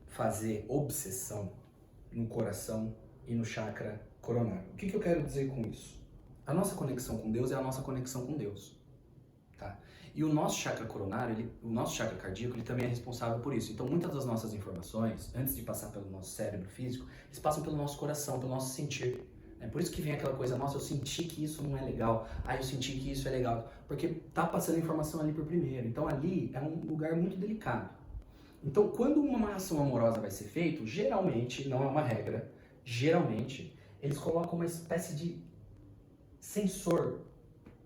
fazer obsessão no coração e no chakra coronário. O que eu quero dizer com isso? A nossa conexão com Deus é a nossa conexão com Deus. Tá? E o nosso chakra coronário, o nosso chakra cardíaco, ele também é responsável por isso. Então, muitas das nossas informações, antes de passar pelo nosso cérebro físico, eles passam pelo nosso coração, pelo nosso sentir. É por isso que vem aquela coisa, nossa, eu senti que isso não é legal, eu senti que isso é legal, porque tá passando informação ali por primeiro. Então, ali é um lugar muito delicado. Então, quando uma amarração amorosa vai ser feita, geralmente, não é uma regra, geralmente, eles colocam uma espécie de sensor,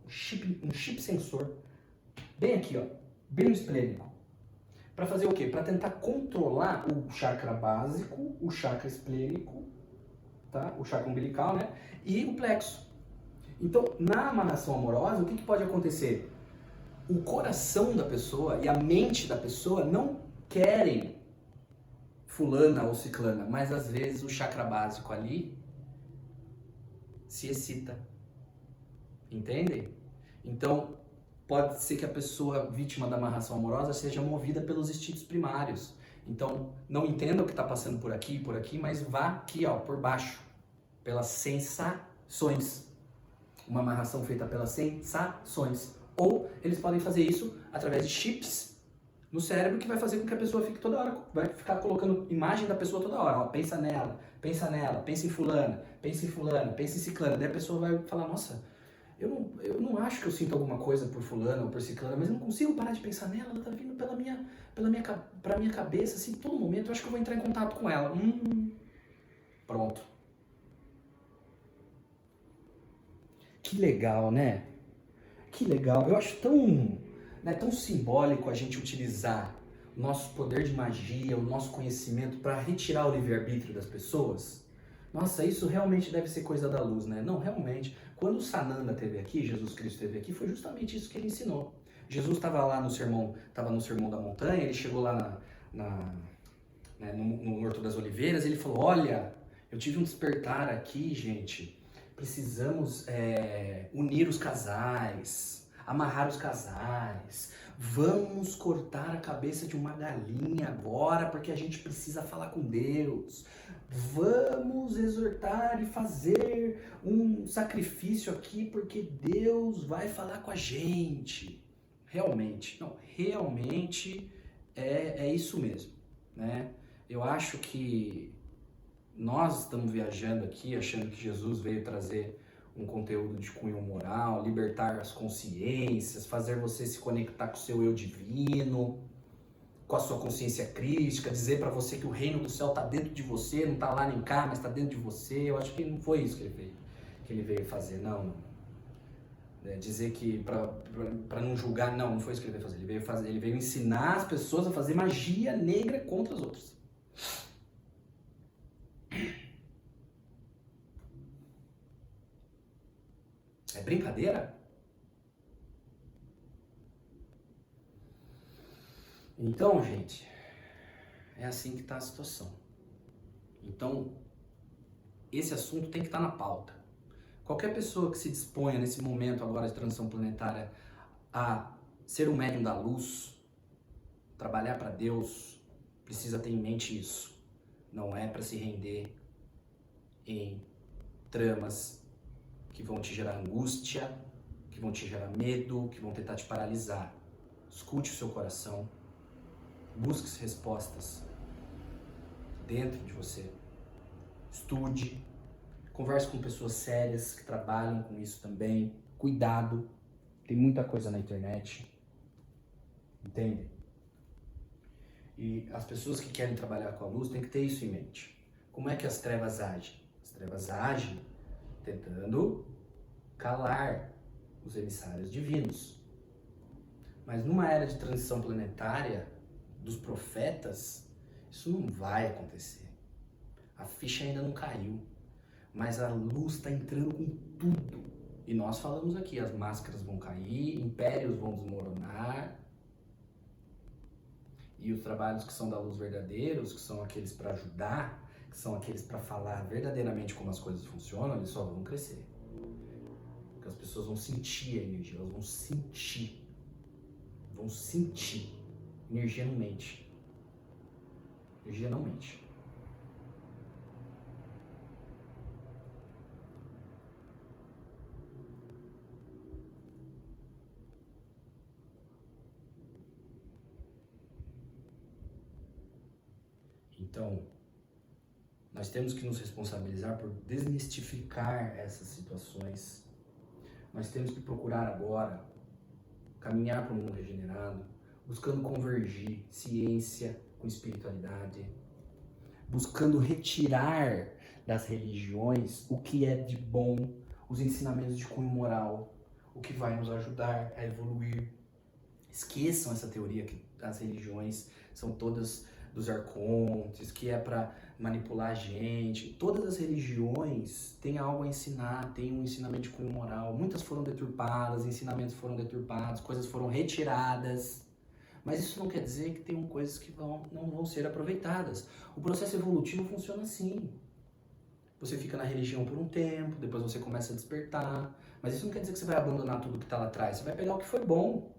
um chip sensor, bem aqui, ó, bem no esplênico. Para fazer o quê? Para tentar controlar o chakra básico, o chakra esplênico, tá? O chakra umbilical, né? E o plexo. Então, na amarração amorosa, o que pode acontecer? O coração da pessoa e a mente da pessoa não querem fulana ou ciclana, mas às vezes o chakra básico ali se excita. Entendem? Então, pode ser que a pessoa vítima da amarração amorosa seja movida pelos instintos primários. Então, não entenda o que está passando por aqui, mas vá aqui, ó, por baixo, pelas sensações. Uma amarração feita pelas sensações. Ou eles podem fazer isso através de chips no cérebro, que vai fazer com que a pessoa fique toda hora, vai ficar colocando imagem da pessoa toda hora. Ó, pensa nela, pensa em fulana, pensa em ciclana. Daí a pessoa vai falar, nossa, eu não acho que eu sinto alguma coisa por fulana ou por ciclana, mas eu não consigo parar de pensar nela, ela tá vindo pra minha cabeça, assim, todo momento, eu acho que eu vou entrar em contato com ela. Pronto. Que legal, né? Que legal. Eu acho tão simbólico a gente utilizar o nosso poder de magia, o nosso conhecimento para retirar o livre-arbítrio das pessoas. Nossa, isso realmente deve ser coisa da luz, né? Não, realmente. Quando o Sananda esteve aqui, Jesus Cristo esteve aqui, foi justamente isso que ele ensinou. Jesus estava lá no sermão da montanha, ele chegou lá no Horto das Oliveiras, ele falou, olha, eu tive um despertar aqui, gente, precisamos unir os casais, amarrar os casais, vamos cortar a cabeça de uma galinha agora, porque a gente precisa falar com Deus. Vamos exortar e fazer um sacrifício aqui, porque Deus vai falar com a gente. Realmente é isso mesmo, né? Eu acho que nós estamos viajando aqui, achando que Jesus veio trazer um conteúdo de cunho moral, libertar as consciências, fazer você se conectar com o seu eu divino, com a sua consciência crítica, dizer para você que o reino do céu está dentro de você, não está lá nem cá, mas está dentro de você. Eu acho que não foi isso que ele veio fazer, não. Dizer que para não julgar, não foi isso que ele veio fazer. Ele veio ensinar as pessoas a fazer magia negra contra as outras. É brincadeira? Então, gente, é assim que está a situação. Então, esse assunto tem que estar na pauta. Qualquer pessoa que se disponha nesse momento agora de transição planetária a ser um médium da luz, trabalhar para Deus, precisa ter em mente isso. Não é para se render em tramas que vão te gerar angústia, que vão te gerar medo, que vão tentar te paralisar. Escute o seu coração, busque respostas dentro de você. Estude, converse com pessoas sérias que trabalham com isso também. Cuidado, tem muita coisa na internet, entende? E as pessoas que querem trabalhar com a luz têm que ter isso em mente. Como é que as trevas agem? As trevas agem tentando calar os emissários divinos. Mas numa era de transição planetária dos profetas, isso não vai acontecer. A ficha ainda não caiu, mas a luz está entrando com tudo. E nós falamos aqui, as máscaras vão cair, impérios vão desmoronar, e os trabalhos que são da luz verdadeiros, que são aqueles para ajudar, que são aqueles para falar verdadeiramente como as coisas funcionam, eles só vão crescer. Porque as pessoas vão sentir a energia, elas vão sentir. Vão sentir. Energia não mente. Energia não mente. Então, nós temos que nos responsabilizar por desmistificar essas situações. Nós temos que procurar agora caminhar para o mundo regenerado, buscando convergir ciência com espiritualidade, buscando retirar das religiões o que é de bom, os ensinamentos de cunho moral, o que vai nos ajudar a evoluir. Esqueçam essa teoria que as religiões são todas dos arcontes, que é para manipular a gente. Todas as religiões têm algo a ensinar, têm um ensinamento de cunho moral. Muitas foram deturpadas, ensinamentos foram deturpados, coisas foram retiradas. Mas isso não quer dizer que tenham coisas que não vão ser aproveitadas. O processo evolutivo funciona assim. Você fica na religião por um tempo, depois você começa a despertar. Mas isso não quer dizer que você vai abandonar tudo que está lá atrás. Você vai pegar o que foi bom.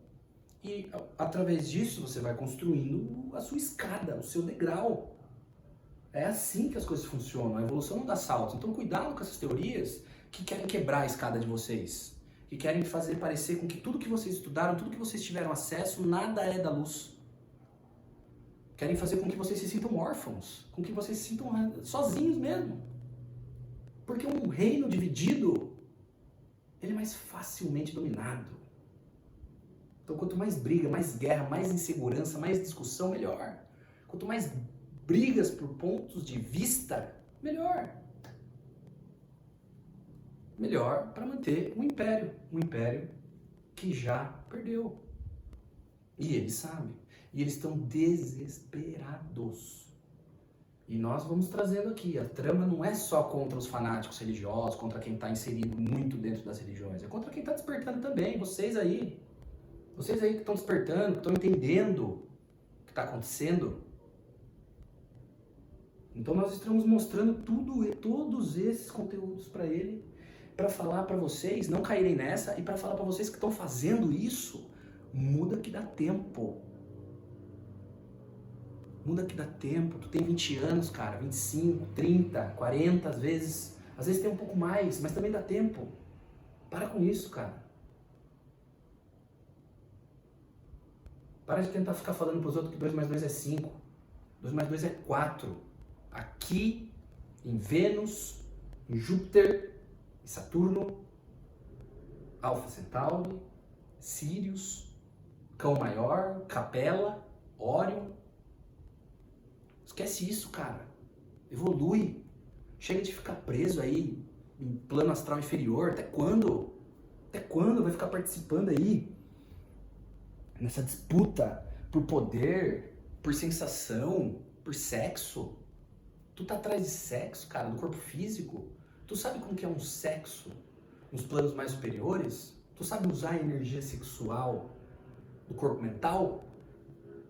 E através disso você vai construindo a sua escada, o seu degrau. É assim que as coisas funcionam, a evolução não dá saltos. Então cuidado com essas teorias que querem quebrar a escada de vocês, que querem fazer parecer com que tudo que vocês estudaram, tudo que vocês tiveram acesso, nada é da luz. Querem fazer com que vocês se sintam órfãos, com que vocês se sintam sozinhos mesmo. Porque um reino dividido, ele é mais facilmente dominado. Então, quanto mais briga, mais guerra, mais insegurança, mais discussão, melhor. Quanto mais brigas por pontos de vista, melhor. Melhor para manter um império que já perdeu. E eles sabem. E eles estão desesperados. E nós vamos trazendo aqui, a trama não é só contra os fanáticos religiosos, contra quem está inserido muito dentro das religiões, é contra quem está despertando também, vocês aí que estão despertando, que estão entendendo o que está acontecendo. Então nós estamos mostrando todos esses conteúdos para ele, para falar para vocês não caírem nessa e para falar para vocês que estão fazendo isso, muda que dá tempo. Muda que dá tempo. Tu tem 20 anos, cara, 25, 30, 40, às vezes tem um pouco mais, mas também dá tempo. Para com isso, cara. Para de tentar ficar falando pros outros que 2 mais 2 é 5. 2 mais 2 é 4. Aqui, em Vênus, em Júpiter, em Saturno, Alfa Centauri, Sírius, Cão Maior, Capela, Órion. Esquece isso, cara. Evolui. Chega de ficar preso aí em plano astral inferior. Até quando? Até quando vai ficar participando aí? Nessa disputa por poder, por sensação, por sexo. Tu tá atrás de sexo, cara, do corpo físico. Tu sabe como que é um sexo nos planos mais superiores? Tu sabe usar a energia sexual do corpo mental?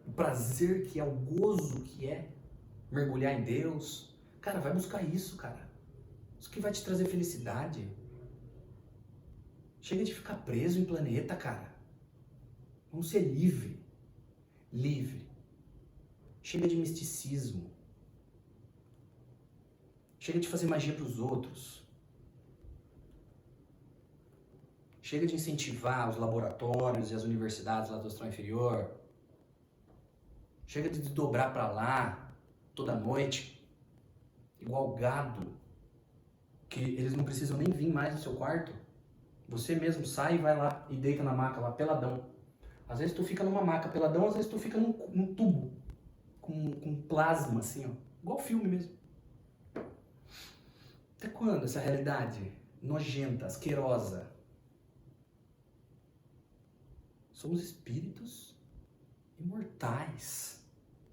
O prazer que é, o gozo que é mergulhar em Deus. Cara, vai buscar isso, cara. Isso que vai te trazer felicidade. Chega de ficar preso em planeta, cara. Vamos ser livre. Livre. Chega de misticismo. Chega de fazer magia para os outros. Chega de incentivar os laboratórios e as universidades lá do astral inferior. Chega de desdobrar para lá toda noite igual gado, que eles não precisam nem vir mais no seu quarto. Você mesmo sai e vai lá e deita na maca lá, peladão. Às vezes tu fica numa maca peladão, às vezes tu fica num tubo, com plasma, assim, ó. Igual filme mesmo. Até quando essa realidade nojenta, asquerosa? Somos espíritos imortais.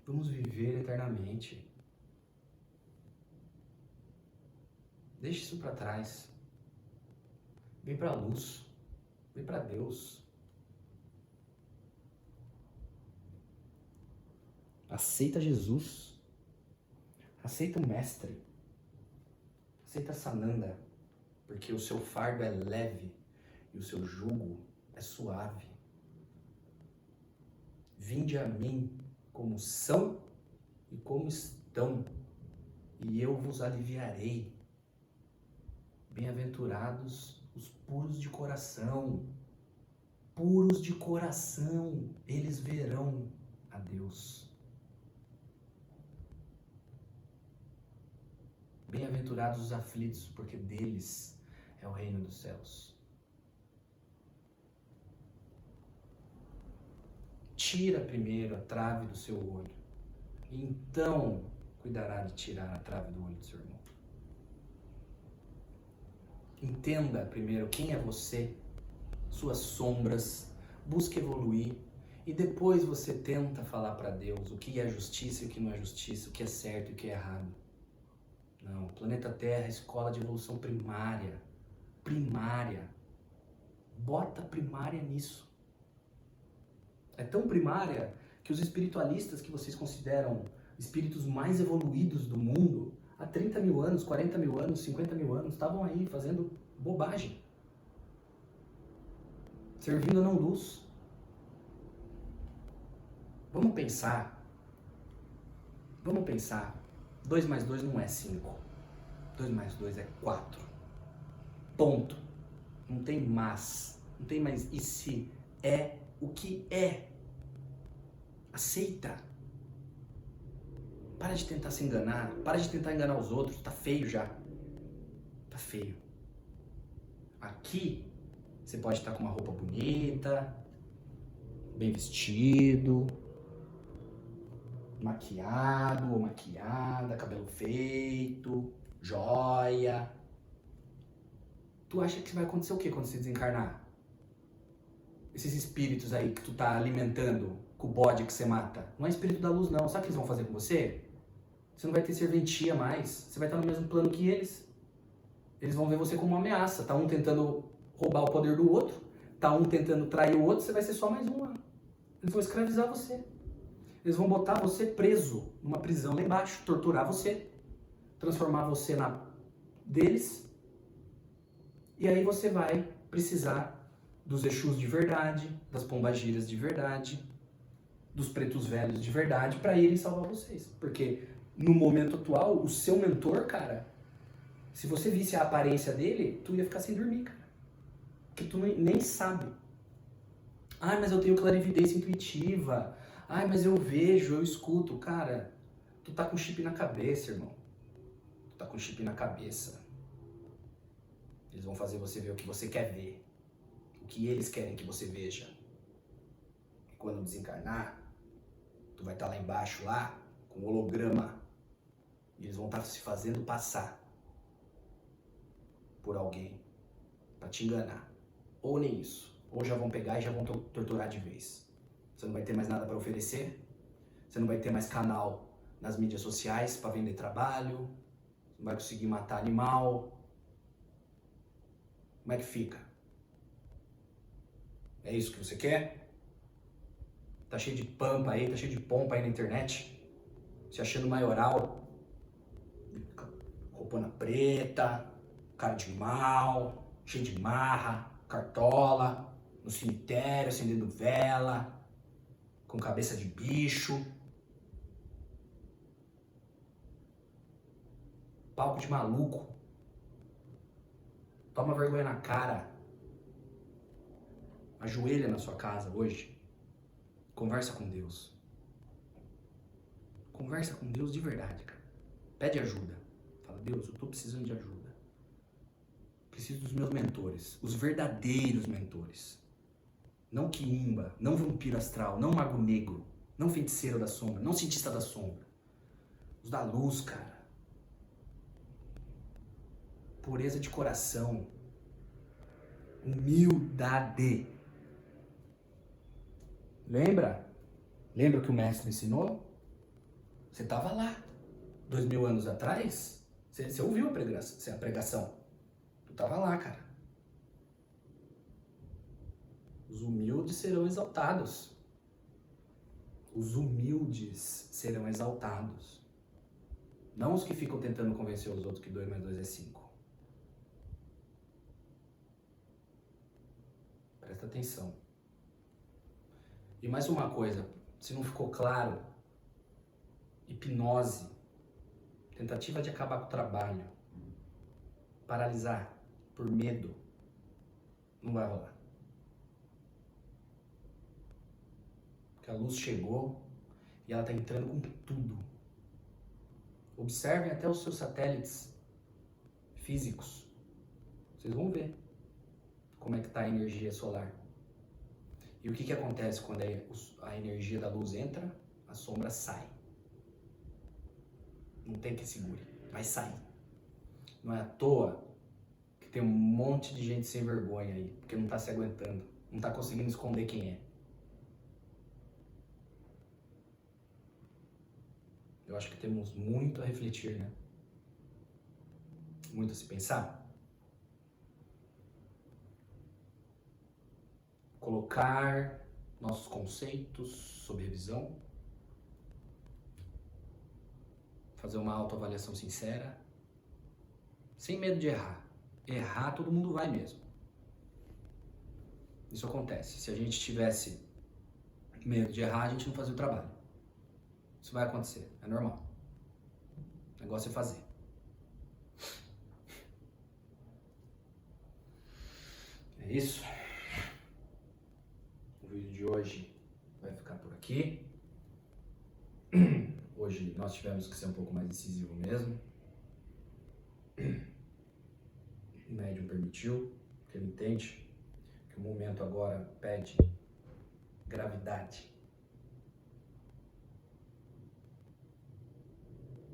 Vamos viver eternamente. Deixe isso para trás. Vem para a luz. Vem para Deus. Aceita Jesus. Aceita o Mestre. Aceita Sananda. Porque o seu fardo é leve e o seu jugo é suave. Vinde a mim como são e como estão, e eu vos aliviarei. Bem-aventurados os puros de coração. Puros de coração, eles verão a Deus. Bem-aventurados os aflitos, porque deles é o reino dos céus. Tira primeiro a trave do seu olho, e então cuidará de tirar a trave do olho do seu irmão. Entenda primeiro quem é você, suas sombras, busque evoluir, e depois você tenta falar para Deus o que é justiça e o que não é justiça, o que é certo e o que é errado. Não, o planeta Terra é escola de evolução primária. Primária. Bota primária nisso. É tão primária que os espiritualistas que vocês consideram espíritos mais evoluídos do mundo, há 30 mil anos, 40 mil anos, 50 mil anos, estavam aí fazendo bobagem. Servindo a não-luz. Vamos pensar. 2 mais 2 não é 5. 2 mais 2 é 4. Ponto. Não tem mais. Não tem mais e se. É o que é. Aceita. Para de tentar se enganar. Para de tentar enganar os outros. Tá feio já. Tá feio. Aqui, você pode estar com uma roupa bonita, bem vestido, maquiado ou maquiada, cabelo feito, joia. Tu acha que vai acontecer o que quando você desencarnar? Esses espíritos aí que tu tá alimentando com o bode que você mata, não é espírito da luz não. Sabe o que eles vão fazer com você? Você não vai ter serventia mais, você vai estar no mesmo plano que eles. Eles vão ver você como uma ameaça. Tá um tentando roubar o poder do outro, tá um tentando trair o outro, você vai ser só mais um lá. Eles vão escravizar você. Eles vão botar você preso numa prisão lá embaixo, torturar você, transformar você na deles, e aí você vai precisar dos Exus de verdade, das pombagiras de verdade, dos pretos velhos de verdade, para irem salvar vocês. Porque no momento atual, o seu mentor, cara, se você visse a aparência dele, tu ia ficar sem dormir, cara. Porque tu nem sabe. Ai, mas eu tenho clarividência intuitiva. Ai, mas eu vejo, eu escuto. Cara, tu tá com chip na cabeça, irmão. Tu tá com chip na cabeça. Eles vão fazer você ver o que você quer ver. O que eles querem que você veja. E quando desencarnar, tu vai estar lá embaixo, lá, com o holograma. E eles vão estar se fazendo passar por alguém pra te enganar. Ou nem isso. Ou já vão pegar e já vão torturar de vez. Você não vai ter mais nada para oferecer. Você não vai ter mais canal nas mídias sociais para vender trabalho. Você não vai conseguir matar animal. Como é que fica? É isso que você quer? Tá cheio de pampa aí, tá cheio de pompa aí na internet. Se achando maioral. Roupona preta, cara de mal, cheio de marra, cartola, no cemitério, acendendo vela, com cabeça de bicho. Palco de maluco. Toma vergonha na cara. Ajoelha na sua casa hoje. Conversa com Deus. Conversa com Deus de verdade, cara. Pede ajuda. fala, Deus, eu estou precisando de ajuda. Preciso dos meus mentores, os verdadeiros mentores. Não quiumba, não vampiro astral, não mago negro, não feiticeiro da sombra, não cientista da sombra. Os da luz, cara. Pureza de coração. Humildade. Lembra? Lembra o que o mestre ensinou? Você estava lá, 2000 anos atrás. Você ouviu a pregação. Tu estava lá, cara. Os humildes serão exaltados. Os humildes serão exaltados. Não os que ficam tentando convencer os outros que 2 mais 2 é 5. Presta atenção. E mais uma coisa, se não ficou claro, hipnose, tentativa de acabar com o trabalho, paralisar por medo, não vai rolar. Porque a luz chegou e ela está entrando com tudo. Observem até os seus satélites físicos. Vocês vão ver como é que está a energia solar. E o que acontece quando a energia da luz entra? A sombra sai. Não tem que segure, vai sair. Não é à toa que tem um monte de gente sem vergonha aí, porque não está se aguentando, não está conseguindo esconder quem é. Eu acho que temos muito a refletir, né? Muito a se pensar. Colocar nossos conceitos sob revisão. Fazer uma autoavaliação sincera. Sem medo de errar. Errar todo mundo vai mesmo. Isso acontece. Se a gente tivesse medo de errar, a gente não fazia o trabalho. Isso vai acontecer, é normal. O negócio é fazer. É isso. O vídeo de hoje vai ficar por aqui. Hoje nós tivemos que ser um pouco mais incisivo mesmo. O médium permitiu, porque ele entende que o momento agora pede gravidade.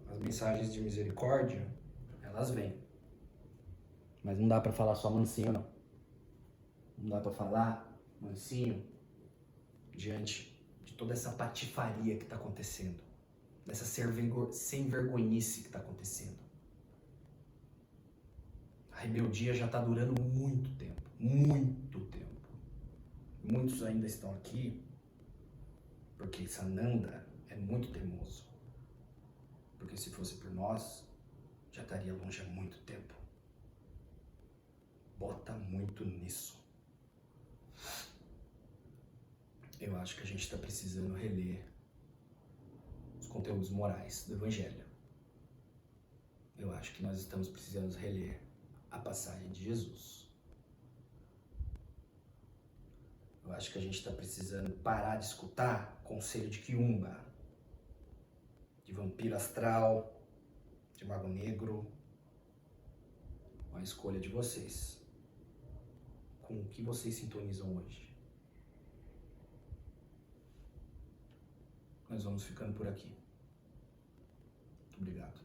As mensagens de misericórdia, elas vêm. Mas não dá pra falar só mansinho, não. Não dá pra falar mansinho diante de toda essa patifaria que tá acontecendo. Dessa sem vergonhice que tá acontecendo. A rebeldia já tá durando muito tempo. Muito tempo. Muitos ainda estão aqui porque Sananda é muito teimoso. Porque se fosse por nós, já estaria longe há muito tempo. Bota muito nisso. Eu acho que a gente está precisando reler os conteúdos morais do Evangelho. Eu acho que nós estamos precisando reler a passagem de Jesus. Eu acho que a gente está precisando parar de escutar conselho de quiumba, de vampiro astral, de mago negro. Com a escolha de vocês. Com o que vocês sintonizam hoje. Nós vamos ficando por aqui. Muito obrigado.